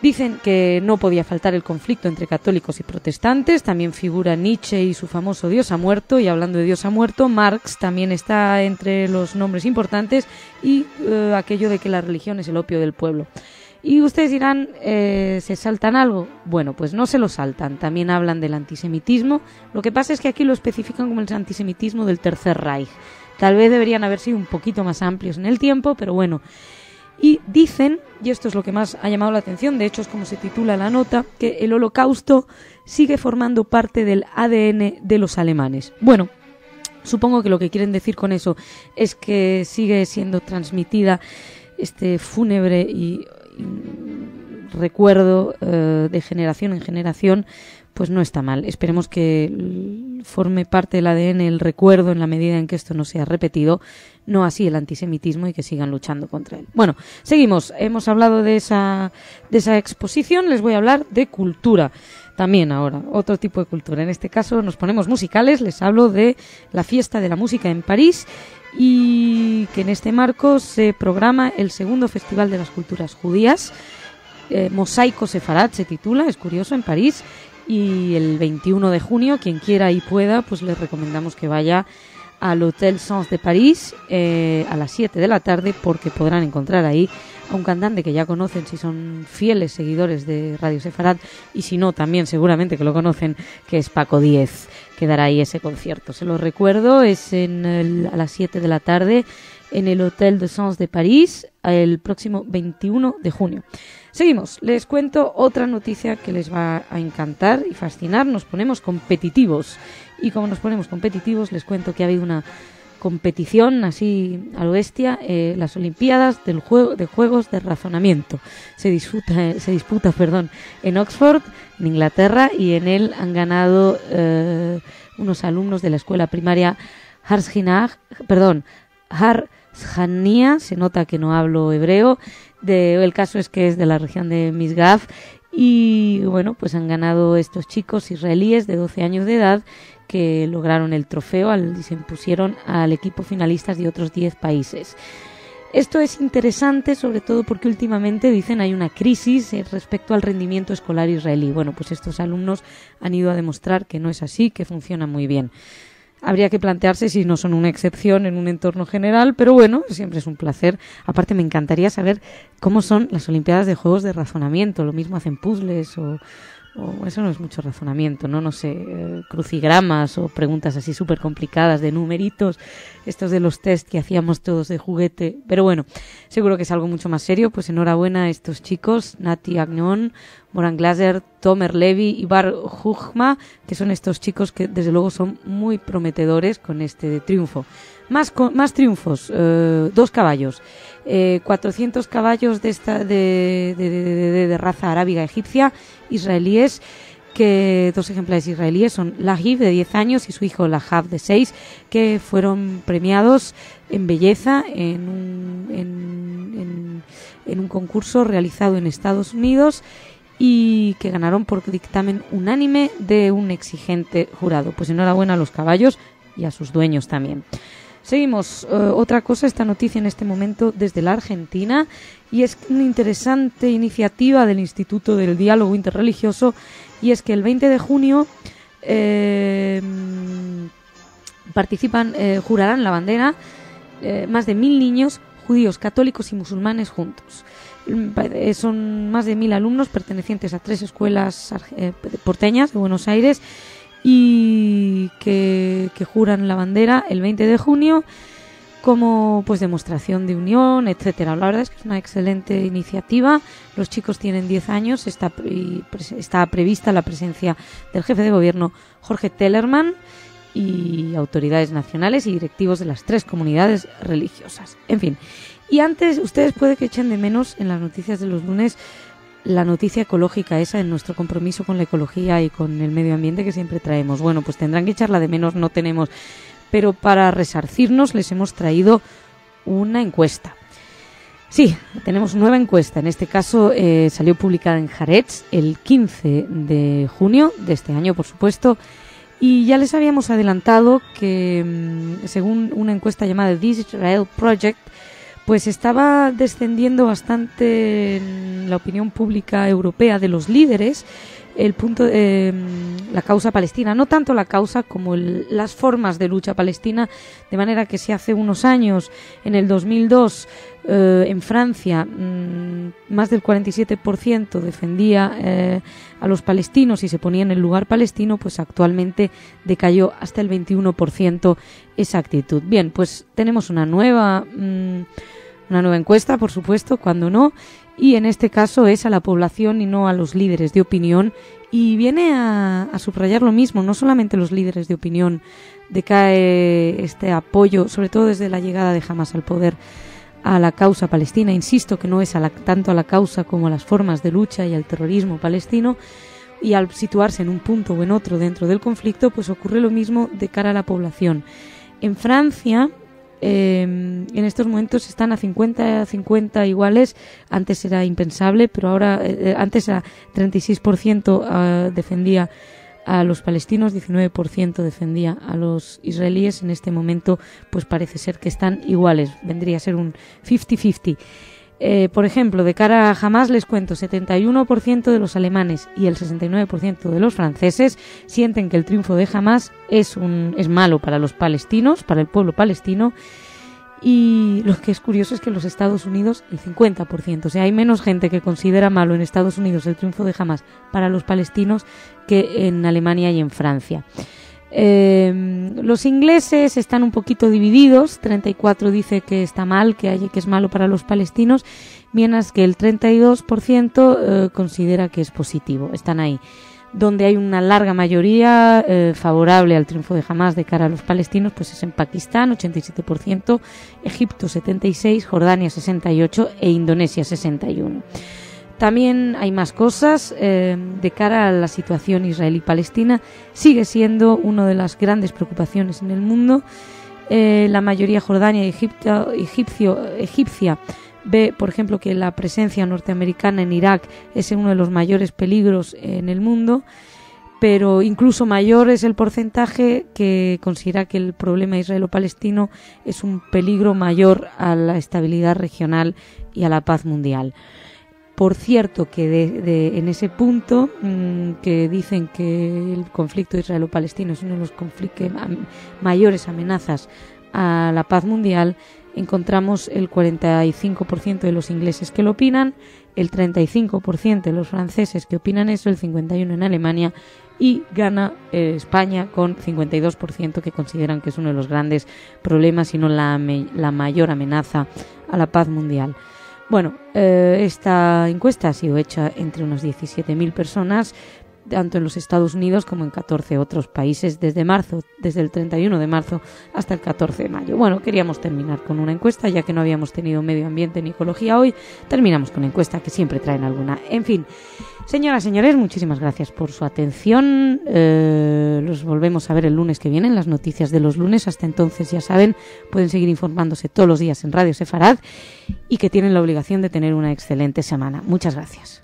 Dicen que no podía faltar el conflicto entre católicos y protestantes, también figura Nietzsche y su famoso Dios ha muerto, y hablando de Dios ha muerto, Marx también está entre los nombres importantes, y aquello de que la religión es el opio del pueblo. Y ustedes dirán, ¿se saltan algo? Bueno, pues no se lo saltan, también hablan del antisemitismo. Lo que pasa es que aquí lo especifican como el antisemitismo del Tercer Reich. Tal vez deberían haber sido un poquito más amplios en el tiempo, pero bueno. Y dicen, y esto es lo que más ha llamado la atención, de hecho es como se titula la nota, que el Holocausto sigue formando parte del ADN de los alemanes. Bueno, supongo que lo que quieren decir con eso es que sigue siendo transmitida este fúnebre y recuerdo de generación en generación, pues no está mal. Esperemos que forme parte del ADN el recuerdo en la medida en que esto no sea repetido, no así el antisemitismo, y que sigan luchando contra él. Bueno, seguimos. Hemos hablado de esa exposición, les voy a hablar de cultura. También ahora, otro tipo de cultura. En este caso nos ponemos musicales, les hablo de la Fiesta de la Música en París, y que en este marco se programa el segundo Festival de las Culturas Judías, Mosaico Sefarad se titula, es curioso, en París, y el 21 de junio, quien quiera y pueda, pues les recomendamos que vaya al Hotel Sens de París a las 7 de la tarde, porque podrán encontrar ahí a un cantante que ya conocen si son fieles seguidores de Radio Sefarad, y si no, también seguramente que lo conocen, que es Paco Díez, que dará ahí ese concierto. Se lo recuerdo, es a las 7 de la tarde en el Hotel de Sens de París el próximo 21 de junio. Seguimos, les cuento otra noticia que les va a encantar y fascinar. Nos ponemos competitivos, y como nos ponemos competitivos, les cuento que ha habido una competición así a lo bestia, las Olimpiadas de Juegos de Razonamiento. Se disputa en Oxford, en Inglaterra, y en él han ganado unos alumnos de la escuela primaria Harshania, se nota que no hablo hebreo. El caso es que es de la región de Misgav, y bueno, pues han ganado estos chicos israelíes de 12 años de edad, que lograron el trofeo y se impusieron al equipo finalistas de otros 10 países. Esto es interesante, sobre todo porque últimamente dicen hay una crisis respecto al rendimiento escolar israelí. Bueno, pues estos alumnos han ido a demostrar que no es así, que funciona muy bien. Habría que plantearse si no son una excepción en un entorno general, pero bueno, siempre es un placer. Aparte, me encantaría saber cómo son las Olimpiadas de Juegos de Razonamiento. Lo mismo hacen puzzles o eso no es mucho razonamiento, ¿no? No sé, crucigramas o preguntas así súper complicadas de numeritos, estos de los test que hacíamos todos de juguete. Pero bueno, seguro que es algo mucho más serio. Pues enhorabuena a estos chicos, Nati Agnon, Moran Glaser, Tomer Levi y Bar Hujma, que son estos chicos que desde luego son muy prometedores con este triunfo. Más triunfos, 2 caballos. 400 caballos de raza arábiga egipcia, israelíes, que 2 ejemplares israelíes son Lahiv, de 10 años, y su hijo Lahav, de 6, que fueron premiados en belleza en un concurso realizado en Estados Unidos y que ganaron por dictamen unánime de un exigente jurado. Pues enhorabuena a los caballos y a sus dueños también. Seguimos. Otra cosa, esta noticia en este momento desde la Argentina, y es una interesante iniciativa del Instituto del Diálogo Interreligioso, y es que el 20 de junio jurarán la bandera más de 1.000 niños judíos, católicos y musulmanes juntos. Son más de 1.000 alumnos pertenecientes a 3 escuelas porteñas de Buenos Aires, y que juran la bandera el 20 de junio como pues demostración de unión, etcétera. La verdad es que es una excelente iniciativa. Los chicos tienen 10 años, está prevista la presencia del jefe de gobierno Jorge Tellerman y autoridades nacionales y directivos de las 3 comunidades religiosas. En fin, y antes ustedes puede que echen de menos en las noticias de los lunes la noticia ecológica esa, en nuestro compromiso con la ecología y con el medio ambiente que siempre traemos. Bueno, pues tendrán que echarla de menos, no tenemos. Pero para resarcirnos les hemos traído una encuesta. Sí, tenemos nueva encuesta. En este caso salió publicada en Haaretz el 15 de junio de este año, por supuesto. Y ya les habíamos adelantado que, según una encuesta llamada This Israel Project, pues estaba descendiendo bastante en la opinión pública europea de los líderes la causa palestina, no tanto la causa como las formas de lucha palestina, de manera que si hace unos años, en el 2002, en Francia, más del 47% defendía a los palestinos y se ponía en el lugar palestino, pues actualmente decayó hasta el 21% esa actitud. Bien, pues tenemos una nueva encuesta, por supuesto, cuando no, y en este caso es a la población y no a los líderes de opinión, y viene a subrayar lo mismo. No solamente los líderes de opinión decae este apoyo, sobre todo desde la llegada de Hamas al poder, a la causa palestina. Insisto que no es tanto a la causa como a las formas de lucha y al terrorismo palestino, y al situarse en un punto o en otro dentro del conflicto, pues ocurre lo mismo de cara a la población. En Francia, en estos momentos están a 50-50 iguales. Antes era impensable, pero ahora antes era 36% defendía a los palestinos, 19% defendía a los israelíes. En este momento pues parece ser que están iguales, vendría a ser un 50-50. Por ejemplo, de cara a Hamas les cuento, 71% de los alemanes y el 69% de los franceses sienten que el triunfo de Hamas es malo para los palestinos, para el pueblo palestino, y lo que es curioso es que en los Estados Unidos el 50%, o sea, hay menos gente que considera malo en Estados Unidos el triunfo de Hamas para los palestinos que en Alemania y en Francia. Los ingleses están un poquito divididos, 34 dice que está mal, que es malo para los palestinos, mientras que el 32% considera que es positivo. Están ahí. Donde hay una larga mayoría favorable al triunfo de Hamas de cara a los palestinos, pues es en Pakistán, 87%, Egipto 76%, Jordania 68% e Indonesia 61%. También hay más cosas. De cara a la situación israelí-palestina, sigue siendo una de las grandes preocupaciones en el mundo. La mayoría jordania y egipcia ve, por ejemplo, que la presencia norteamericana en Irak es uno de los mayores peligros en el mundo. pero incluso mayor es el porcentaje que considera que el problema israelo-palestino es un peligro mayor a la estabilidad regional y a la paz mundial. Por cierto, que en ese punto que dicen que el conflicto israelo-palestino es uno de los mayores amenazas a la paz mundial, encontramos el 45% de los ingleses que lo opinan, el 35% de los franceses que opinan eso, el 51% en Alemania, y gana España con 52% que consideran que es uno de los grandes problemas, si no la mayor amenaza a la paz mundial. Bueno, esta encuesta ha sido hecha entre unas 17.000 personas, tanto en los Estados Unidos como en 14 otros países desde el 31 de marzo hasta el 14 de mayo. Bueno, queríamos terminar con una encuesta, ya que no habíamos tenido medio ambiente ni ecología hoy. Terminamos con encuesta, que siempre traen alguna. En fin, señoras, señores, muchísimas gracias por su atención. Los volvemos a ver el lunes que viene en las noticias de los lunes. Hasta entonces, ya saben, pueden seguir informándose todos los días en Radio Sefarad y que tienen la obligación de tener una excelente semana. Muchas gracias.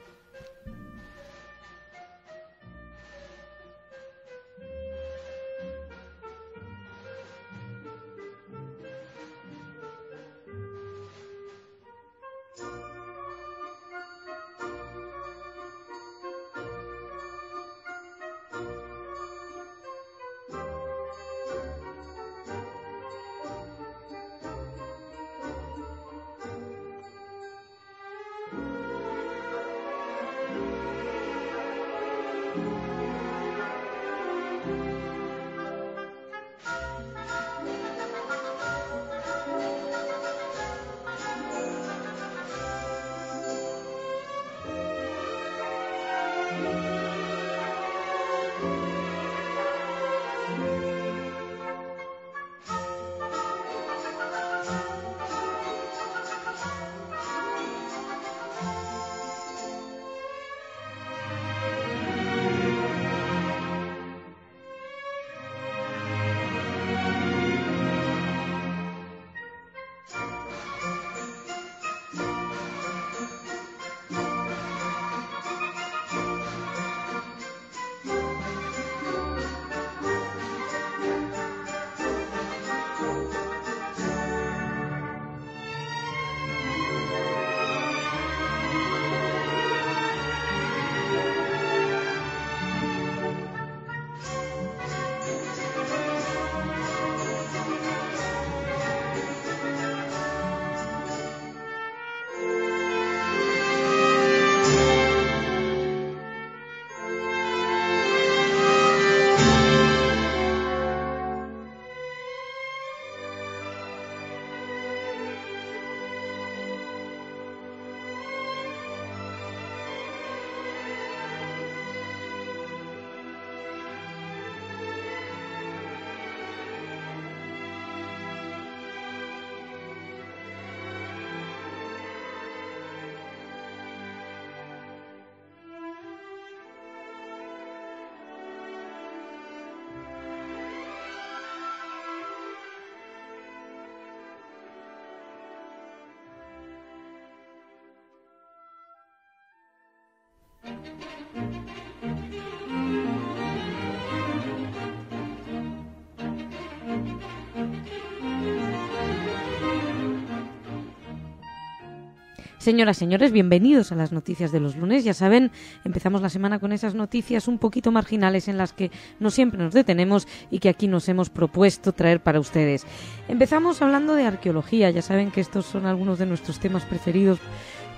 Señoras, señores, bienvenidos a las noticias de los lunes. Ya saben, empezamos la semana con esas noticias un poquito marginales en las que no siempre nos detenemos y que aquí nos hemos propuesto traer para ustedes. Empezamos hablando de arqueología. Ya saben que estos son algunos de nuestros temas preferidos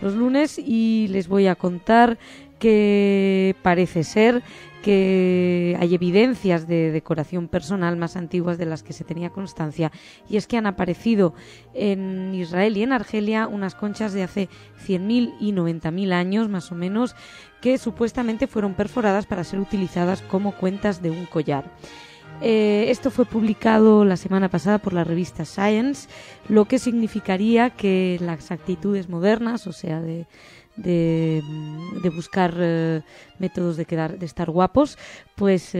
los lunes y les voy a contar que parece ser que hay evidencias de decoración personal más antiguas de las que se tenía constancia, y es que han aparecido en Israel y en Argelia unas conchas de hace 100.000 y 90.000 años más o menos, que supuestamente fueron perforadas para ser utilizadas como cuentas de un collar. Esto fue publicado la semana pasada por la revista Science, lo que significaría que las actitudes modernas, o sea, de buscar métodos de estar guapos, pues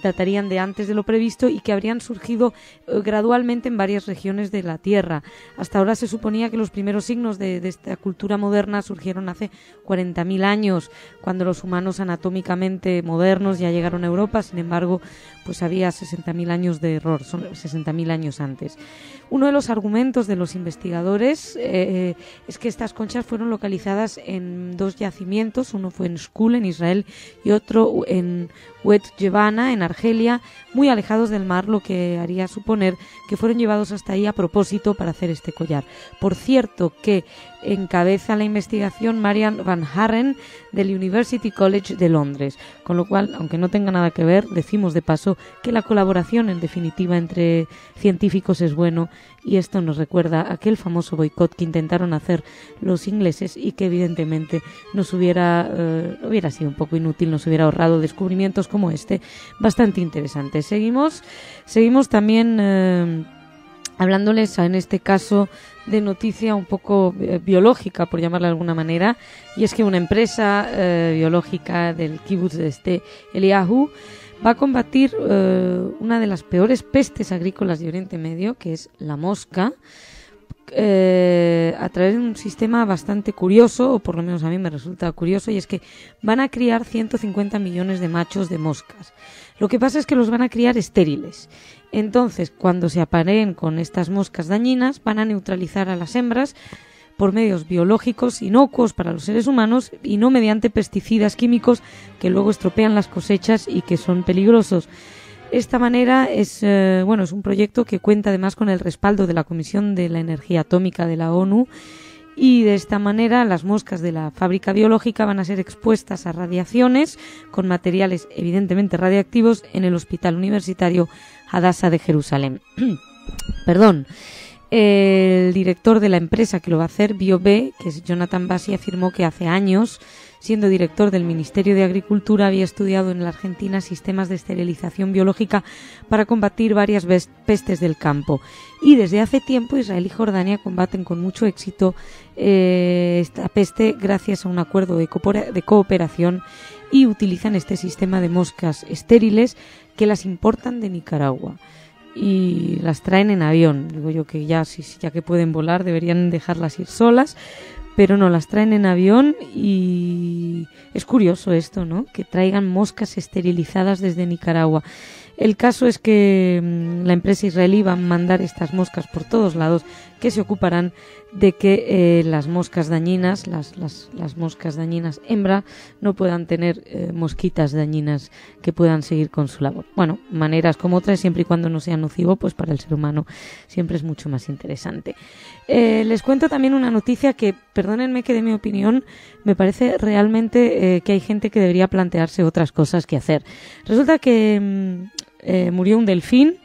datarían de antes de lo previsto y que habrían surgido gradualmente en varias regiones de la Tierra. Hasta ahora se suponía que los primeros signos de esta cultura moderna surgieron hace 40.000 años, cuando los humanos anatómicamente modernos ya llegaron a Europa. Sin embargo, pues había 60.000 años de error, son 60.000 años antes. Uno de los argumentos de los investigadores es que estas conchas fueron localizadas en dos yacimientos, uno fue en Shkul, en Israel, y otro en Wet Jevana, en Argelia, muy alejados del mar, lo que haría suponer que fueron llevados hasta ahí a propósito para hacer este collar. Por cierto, que encabeza la investigación Marian Van Harren del University College de Londres, con lo cual, aunque no tenga nada que ver, decimos de paso que la colaboración en definitiva entre científicos es bueno, y esto nos recuerda a aquel famoso boicot que intentaron hacer los ingleses y que evidentemente nos hubiera sido un poco inútil, nos hubiera ahorrado descubrimientos como este bastante interesantes. Seguimos también hablándoles en este caso de noticia un poco biológica, por llamarla de alguna manera, y es que una empresa biológica del kibutz de Eliyahu va a combatir una de las peores pestes agrícolas de Oriente Medio, que es la mosca, a través de un sistema bastante curioso, o por lo menos a mí me resulta curioso, y es que van a criar 150 millones de machos de moscas. Lo que pasa es que los van a criar estériles. Entonces, cuando se apareen con estas moscas dañinas, van a neutralizar a las hembras por medios biológicos inocuos para los seres humanos y no mediante pesticidas químicos que luego estropean las cosechas y que son peligrosos. Esta manera es un proyecto que cuenta además con el respaldo de la Comisión de la Energía Atómica de la ONU, y de esta manera las moscas de la fábrica biológica van a ser expuestas a radiaciones con materiales evidentemente radiactivos en el Hospital Universitario Hadassah de Jerusalén. Perdón. El director de la empresa que lo va a hacer, BioB, que es Jonathan Bassi, afirmó que hace años, siendo director del Ministerio de Agricultura, había estudiado en la Argentina sistemas de esterilización biológica para combatir varias pestes del campo. Y desde hace tiempo Israel y Jordania combaten con mucho éxito esta peste gracias a un acuerdo de cooperación, y utilizan este sistema de moscas estériles que las importan de Nicaragua y las traen en avión. Digo yo que ya que pueden volar deberían dejarlas ir solas, pero no, las traen en avión, y es curioso esto, ¿no? Que traigan moscas esterilizadas desde Nicaragua. El caso es que la empresa israelí va a mandar estas moscas por todos lados, que se ocuparán de que las moscas dañinas, las moscas dañinas hembra, no puedan tener mosquitas dañinas que puedan seguir con su labor. Bueno, maneras como otras, siempre y cuando no sea nocivo, pues para el ser humano siempre es mucho más interesante. Les cuento también una noticia que, perdónenme que dé mi opinión, me parece realmente que hay gente que debería plantearse otras cosas que hacer. Resulta que murió un delfín,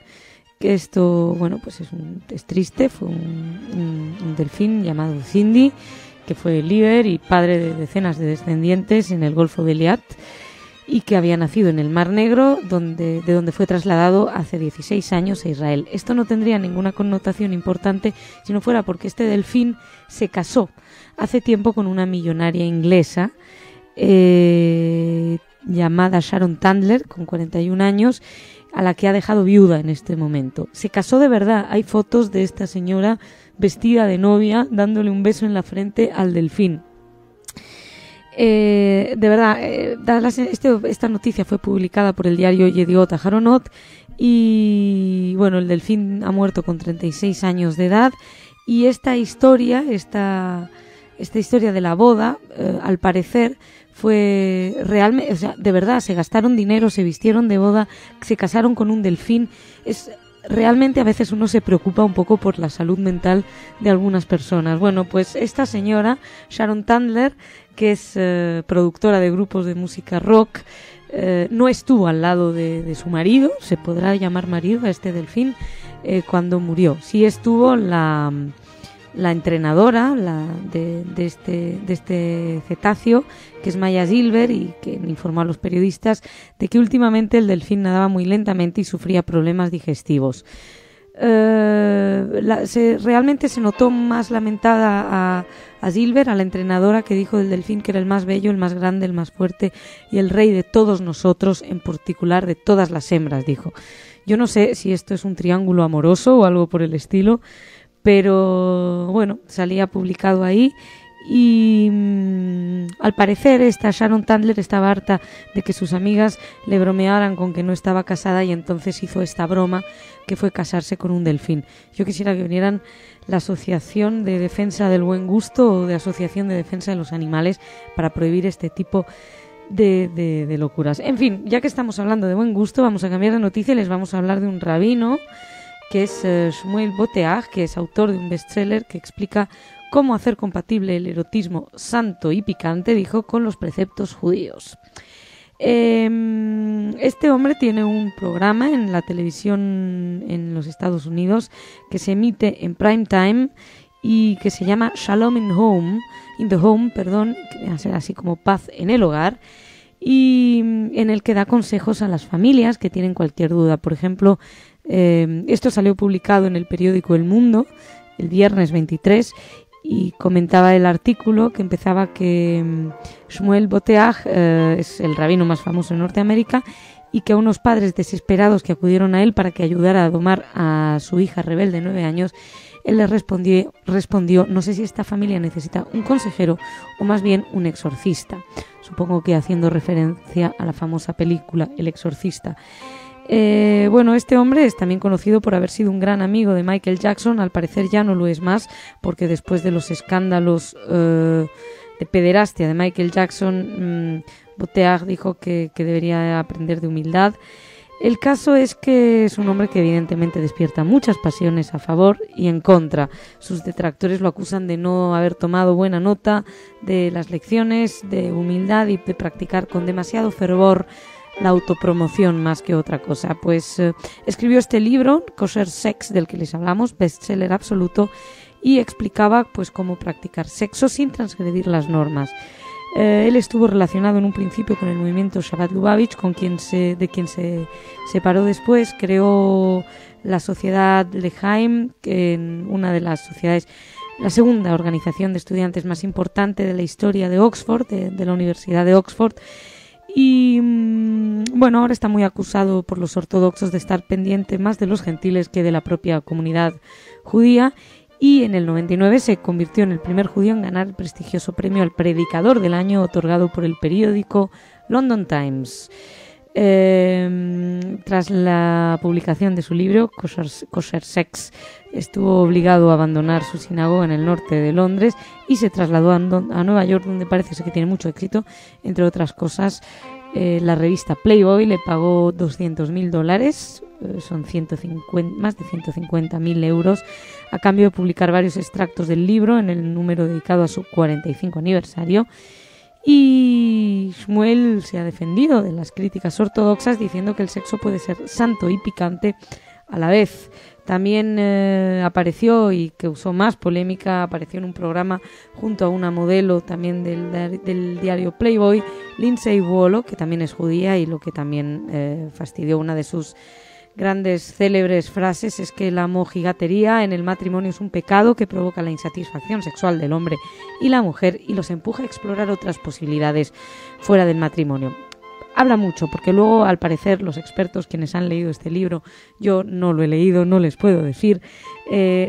que esto, bueno, pues es triste. Fue un delfín llamado Cindy, que fue líder y padre de decenas de descendientes en el Golfo de Eliat, y que había nacido en el Mar Negro, de donde fue trasladado hace 16 años a Israel. Esto no tendría ninguna connotación importante si no fuera porque este delfín se casó hace tiempo con una millonaria inglesa llamada Sharon Tandler, con 41 años, a la que ha dejado viuda en este momento. Se casó de verdad. Hay fotos de esta señora vestida de novia dándole un beso en la frente al delfín. De verdad, esta noticia fue publicada por el diario Yediot Aharonot, y bueno, el delfín ha muerto con 36 años de edad, y esta historia de la boda, al parecer, fue realmente, o sea, de verdad, se gastaron dinero, se vistieron de boda, se casaron con un delfín. Realmente a veces uno se preocupa un poco por la salud mental de algunas personas. Bueno, pues esta señora, Sharon Tandler, que es productora de grupos de música rock, no estuvo al lado de su marido, se podrá llamar marido a este delfín, cuando murió. Sí estuvo la entrenadora de este cetáceo, que es Maya Silver, y que informó a los periodistas de que últimamente el delfín nadaba muy lentamente y sufría problemas digestivos. realmente se notó más lamentada a Silver, a la entrenadora, que dijo del delfín que era el más bello, el más grande, el más fuerte y el rey de todos nosotros, en particular de todas las hembras, dijo. Yo no sé si esto es un triángulo amoroso o algo por el estilo, pero bueno, salía publicado ahí. Y al parecer esta Sharon Tandler estaba harta de que sus amigas le bromearan con que no estaba casada, y entonces hizo esta broma que fue casarse con un delfín. Yo quisiera que vinieran la Asociación de Defensa del Buen Gusto o de Asociación de Defensa de los Animales para prohibir este tipo de locuras. En fin, ya que estamos hablando de buen gusto, vamos a cambiar de noticia y les vamos a hablar de un rabino que es Shmuel Boteach, que es autor de un bestseller que explica cómo hacer compatible el erotismo santo y picante, dijo, con los preceptos judíos. Este hombre tiene un programa en la televisión en los Estados Unidos que se emite en prime time y que se llama Shalom in the Home, que viene a ser así como paz en el hogar, y en el que da consejos a las familias que tienen cualquier duda. Por ejemplo, esto salió publicado en el periódico El Mundo el viernes 23, y comentaba el artículo que empezaba que Shmuel Boteach es el rabino más famoso en Norteamérica, y que a unos padres desesperados que acudieron a él para que ayudara a domar a su hija rebelde de 9 años, él les respondió, no sé si esta familia necesita un consejero o más bien un exorcista. Supongo que haciendo referencia a la famosa película El Exorcista. Bueno, este hombre es también conocido por haber sido un gran amigo de Michael Jackson. Al parecer ya no lo es más, porque después de los escándalos de pederastia de Michael Jackson, Boteach dijo que debería aprender de humildad. El caso es que es un hombre que evidentemente despierta muchas pasiones a favor y en contra. Sus detractores lo acusan de no haber tomado buena nota de las lecciones de humildad y de practicar con demasiado fervor la autopromoción más que otra cosa. Pues escribió este libro, Kosher Sex, del que les hablamos, bestseller absoluto, y explicaba pues cómo practicar sexo sin transgredir las normas. Él estuvo relacionado en un principio con el movimiento Shabbat Lubavitch, de quien se separó después. Creó la sociedad Lehaim, que en una de las sociedades, la segunda organización de estudiantes más importante de la historia de Oxford, de la Universidad de Oxford. Y bueno, ahora está muy acusado por los ortodoxos de estar pendiente más de los gentiles que de la propia comunidad judía. Y en el 99 se convirtió en el primer judío en ganar el prestigioso premio al Predicador del Año otorgado por el periódico London Times. Tras la publicación de su libro, Kosher Sex, estuvo obligado a abandonar su sinagoga en el norte de Londres y se trasladó a Nueva York, donde parece ser que tiene mucho éxito. Entre otras cosas, la revista Playboy le pagó $200,000, son más de 150.000 euros, a cambio de publicar varios extractos del libro en el número dedicado a su 45 aniversario. Y Shmuel se ha defendido de las críticas ortodoxas diciendo que el sexo puede ser santo y picante a la vez. También apareció, y que usó más polémica, apareció en un programa junto a una modelo también del diario Playboy, Lindsay Wollo, que también es judía, y lo que también fastidió, una de sus grandes célebres frases es que la mojigatería en el matrimonio es un pecado que provoca la insatisfacción sexual del hombre y la mujer y los empuja a explorar otras posibilidades fuera del matrimonio. Habla mucho, porque luego, al parecer, los expertos quienes han leído este libro, yo no lo he leído, no les puedo decir,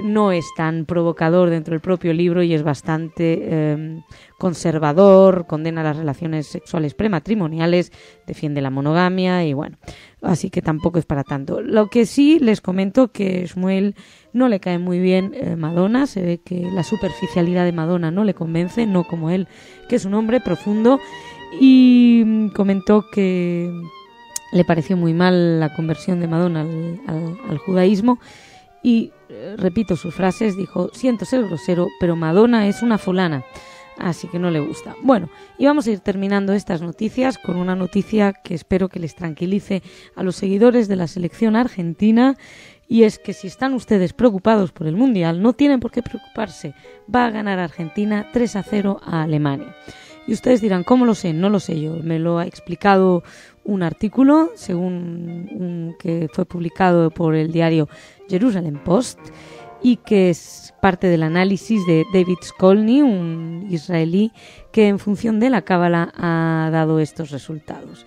no es tan provocador dentro del propio libro y es bastante conservador, condena las relaciones sexuales prematrimoniales, defiende la monogamia y bueno, así que tampoco es para tanto. Lo que sí les comento que Shmuel no le cae muy bien Madonna, se ve que la superficialidad de Madonna no le convence, no como él, que es un hombre profundo. Y comentó que le pareció muy mal la conversión de Madonna al judaísmo y, repito sus frases, dijo: siento ser grosero, pero Madonna es una fulana, así que no le gusta. Bueno, y vamos a ir terminando estas noticias con una noticia que espero que les tranquilice a los seguidores de la selección argentina, y es que si están ustedes preocupados por el Mundial, no tienen por qué preocuparse. Va a ganar Argentina 3-0 a Alemania. Y ustedes dirán, ¿cómo lo sé? No lo sé yo. Me lo ha explicado un artículo, que fue publicado por el diario Jerusalem Post, y que es parte del análisis de David Skolny, un israelí que en función de la cábala ha dado estos resultados.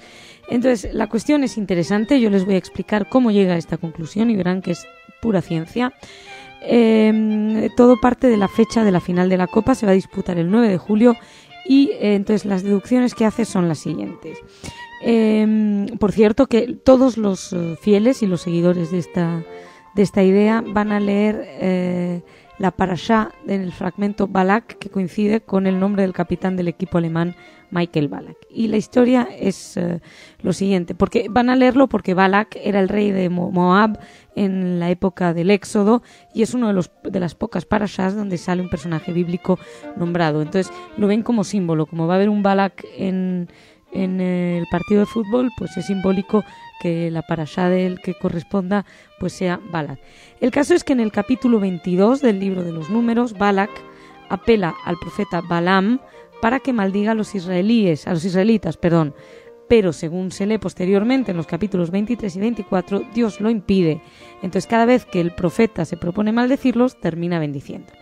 Entonces, la cuestión es interesante, yo les voy a explicar cómo llega a esta conclusión y verán que es pura ciencia. Todo parte de la fecha de la final de la Copa, se va a disputar el 9 de julio y entonces las deducciones que hace son las siguientes. Por cierto, que todos los fieles y los seguidores de esta idea van a leer la parashá en el fragmento Balak, que coincide con el nombre del capitán del equipo alemán, Michael Balak. Y la historia es lo siguiente, porque van a leerlo porque Balak era el rey de Moab en la época del Éxodo y es uno de las pocas parashás donde sale un personaje bíblico nombrado. Entonces lo ven como símbolo, como va a haber un Balak en el partido de fútbol, pues es simbólico que la parashá del que corresponda pues sea Balak. El caso es que en el capítulo 22 del libro de los Números, Balak apela al profeta Balaam para que maldiga a los israelitas, pero según se lee posteriormente en los capítulos 23 y 24, Dios lo impide. Entonces cada vez que el profeta se propone maldecirlos, termina bendiciendo.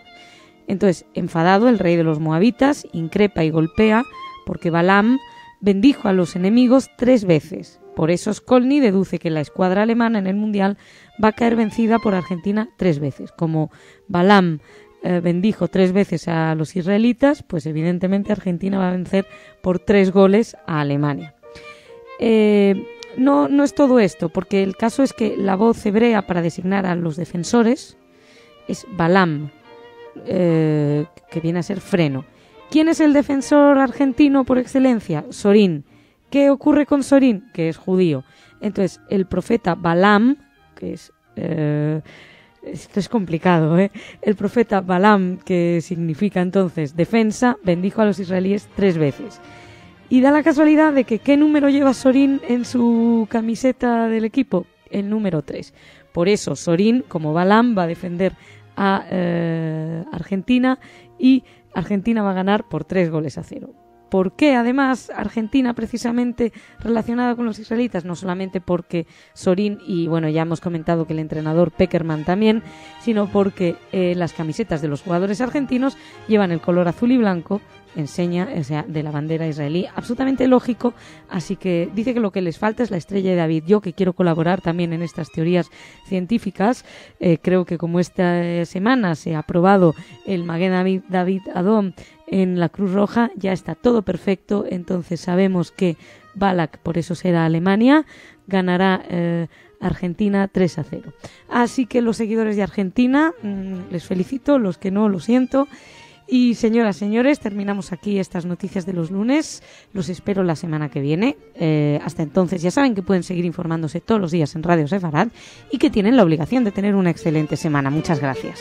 Entonces, enfadado, el rey de los moabitas increpa y golpea porque Balaam bendijo a los enemigos 3 veces. Por eso Skolny deduce que la escuadra alemana en el Mundial va a caer vencida por Argentina 3 veces. Como Balaam bendijo 3 veces a los israelitas, pues evidentemente Argentina va a vencer por 3 goles a Alemania. No es todo esto, porque el caso es que la voz hebrea para designar a los defensores es Balaam, que viene a ser freno. ¿Quién es el defensor argentino por excelencia? Sorín. ¿Qué ocurre con Sorín? Que es judío. Entonces, el profeta Balaam, que es... esto es complicado, ¿eh? El profeta Balaam, que significa entonces defensa, bendijo a los israelíes 3 veces. Y da la casualidad de que ¿qué número lleva Sorín en su camiseta del equipo? El número 3. Por eso Sorín, como Balaam, va a defender a Argentina y Argentina va a ganar por 3-0. ¿Por qué además Argentina precisamente relacionada con los israelitas? No solamente porque Sorín y bueno, ya hemos comentado que el entrenador Peckerman también, sino porque las camisetas de los jugadores argentinos llevan el color azul y blanco, de la bandera israelí, absolutamente lógico, así que dice que lo que les falta es la estrella de David. Yo, que quiero colaborar también en estas teorías científicas, creo que como esta semana se ha aprobado el Maguen David Adom en la Cruz Roja, ya está todo perfecto, entonces sabemos que Balak, por eso será Alemania, ganará Argentina 3-0. Así que los seguidores de Argentina, les felicito, los que no, lo siento. Y señoras, señores, terminamos aquí estas noticias de los lunes. Los espero la semana que viene. Hasta entonces ya saben que pueden seguir informándose todos los días en Radio Sefarad y que tienen la obligación de tener una excelente semana. Muchas gracias.